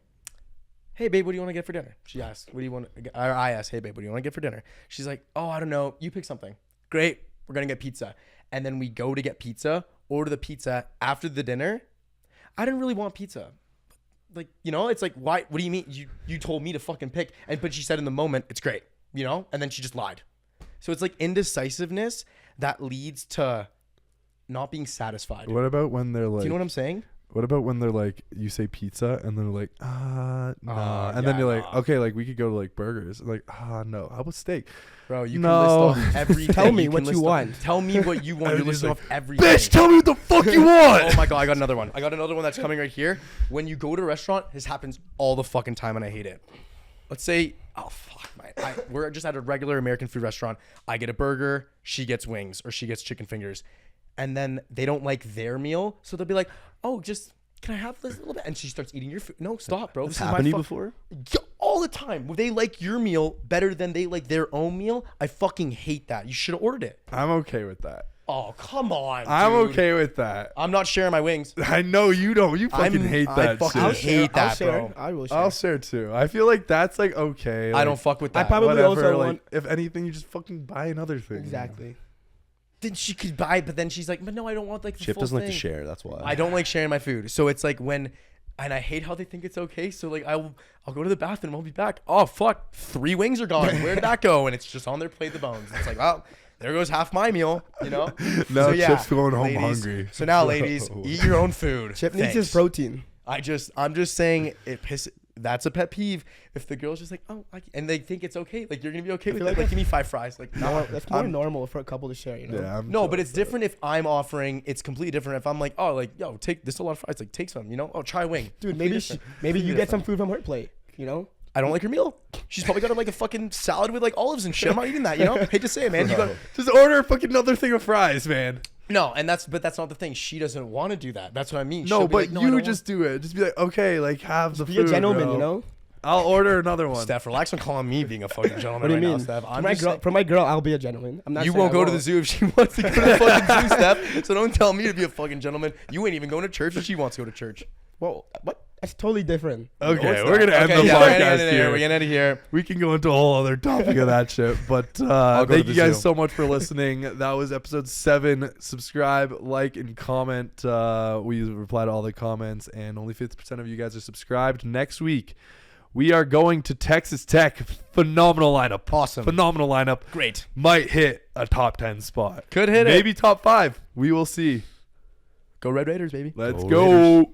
Hey babe, what do you want to get for dinner? She asked, what do you want to, I asked, hey babe, what do you want to get for dinner? She's like, oh, I don't know. You pick something. Great. We're going to get pizza. And then we go to get pizza, order the pizza after the dinner. I didn't really want pizza. Like, you know, it's like, why? What do you mean? You told me to fucking pick. But she said in the moment, it's great, you know? And then she just lied. So it's like indecisiveness that leads to not being satisfied. What about when they're like, Do you know what I'm saying? what about when they're like, you say pizza and they're like, nah. And then yeah, you're like, nah. okay, like we could go to like burgers. Like, no, how about steak? Bro, you No. can list off everything. Tell me can what you list off- want. Tell me what you want. And You're he's listing like, off everything. Bitch, tell me what the fuck you want. Oh my God, I got another one. I got another one that's coming right here. When you go to a restaurant, this happens all the fucking time and I hate it. Let's say, oh fuck, man. We're just at a regular American food restaurant. I get a burger, she gets wings, or she gets chicken fingers. And then they don't like their meal. So they'll be like, oh, just, can I have this a little bit? And she starts eating your food. No, stop, bro. This This is happened to my you before? Yeah, all the time. They like your meal better than they like their own meal. I fucking hate that. You should have ordered it. I'm okay with that. Oh, come on, I'm dude. okay with that. I'm not sharing my wings. I know you don't. You fucking hate I that fucking shit. hate I'll that, share. bro. I will share. I'll share too. I feel like that's like okay. I like, don't fuck with that. I probably whatever. also like, want- if anything, you just fucking buy another thing. Exactly. Then she could buy, but then she's like, but no, I don't want like the Chip full doesn't thing. like to share. That's why. I don't like sharing my food. So it's like when, and I hate how they think it's okay. So like I'll go to the bathroom. I'll be back. Oh fuck, 3 wings are gone. Where did that go? And it's just on their plate, the bones. It's like, well, there goes half my meal. You know. Now So, yeah, Chip's going home ladies. hungry. So now, ladies, eat your own food. Chip needs his Thanks. protein. I'm just saying it pisses. That's a pet peeve. If the girl's just like, oh, and they think it's okay, like you're gonna be okay with feel it. like Like, give me 5 fries. Like, no, That's more normal for a couple to share. You know. Yeah. I'm no, chill but it's with that. different if I'm offering. It's completely different if I'm like, oh, like, yo, take this, a lot of fries. Like, take some. You know, oh, try a wing. Dude, Completely maybe different. maybe you get some food from her plate. You know. I don't like her meal. She's probably got like a fucking salad with like olives and shit. I'm not eating that. You know, hate to say it, man. You got Just order a fucking another thing of fries, man. no, and that's not the thing. She doesn't want to do that. That's what I mean. No, She'll be but like, no, I you don't just do it. Just be like, okay, like have the Be food. a gentleman. bro. You know. I'll order another one. want. Steph, relax on calling me being a fucking gentleman What do you right mean? now, Steph. For I'm my just girl, saying- for my girl, I'll be a gentleman. I'm not. You saying won't I go to the zoo if she wants to go to the fucking zoo, Steph. So don't tell me to be a fucking gentleman. You ain't even going to church if she wants to go to church. Whoa, what? That's totally different. Okay, we're gonna end the yeah, podcast here. We're gonna end it here. We can go into a whole other topic of that shit. But go thank to you the guys zoo. so much for listening. That was episode 7. Subscribe, like, and comment. We reply to all the comments, and only 50% of you guys are subscribed. Next week, we are going to Texas Tech. Phenomenal lineup. Awesome. Phenomenal lineup. Great. Might hit a top 10 spot. Could hit it. Maybe top 5. We will see. Go Red Raiders, baby. Let's Go go. Raiders.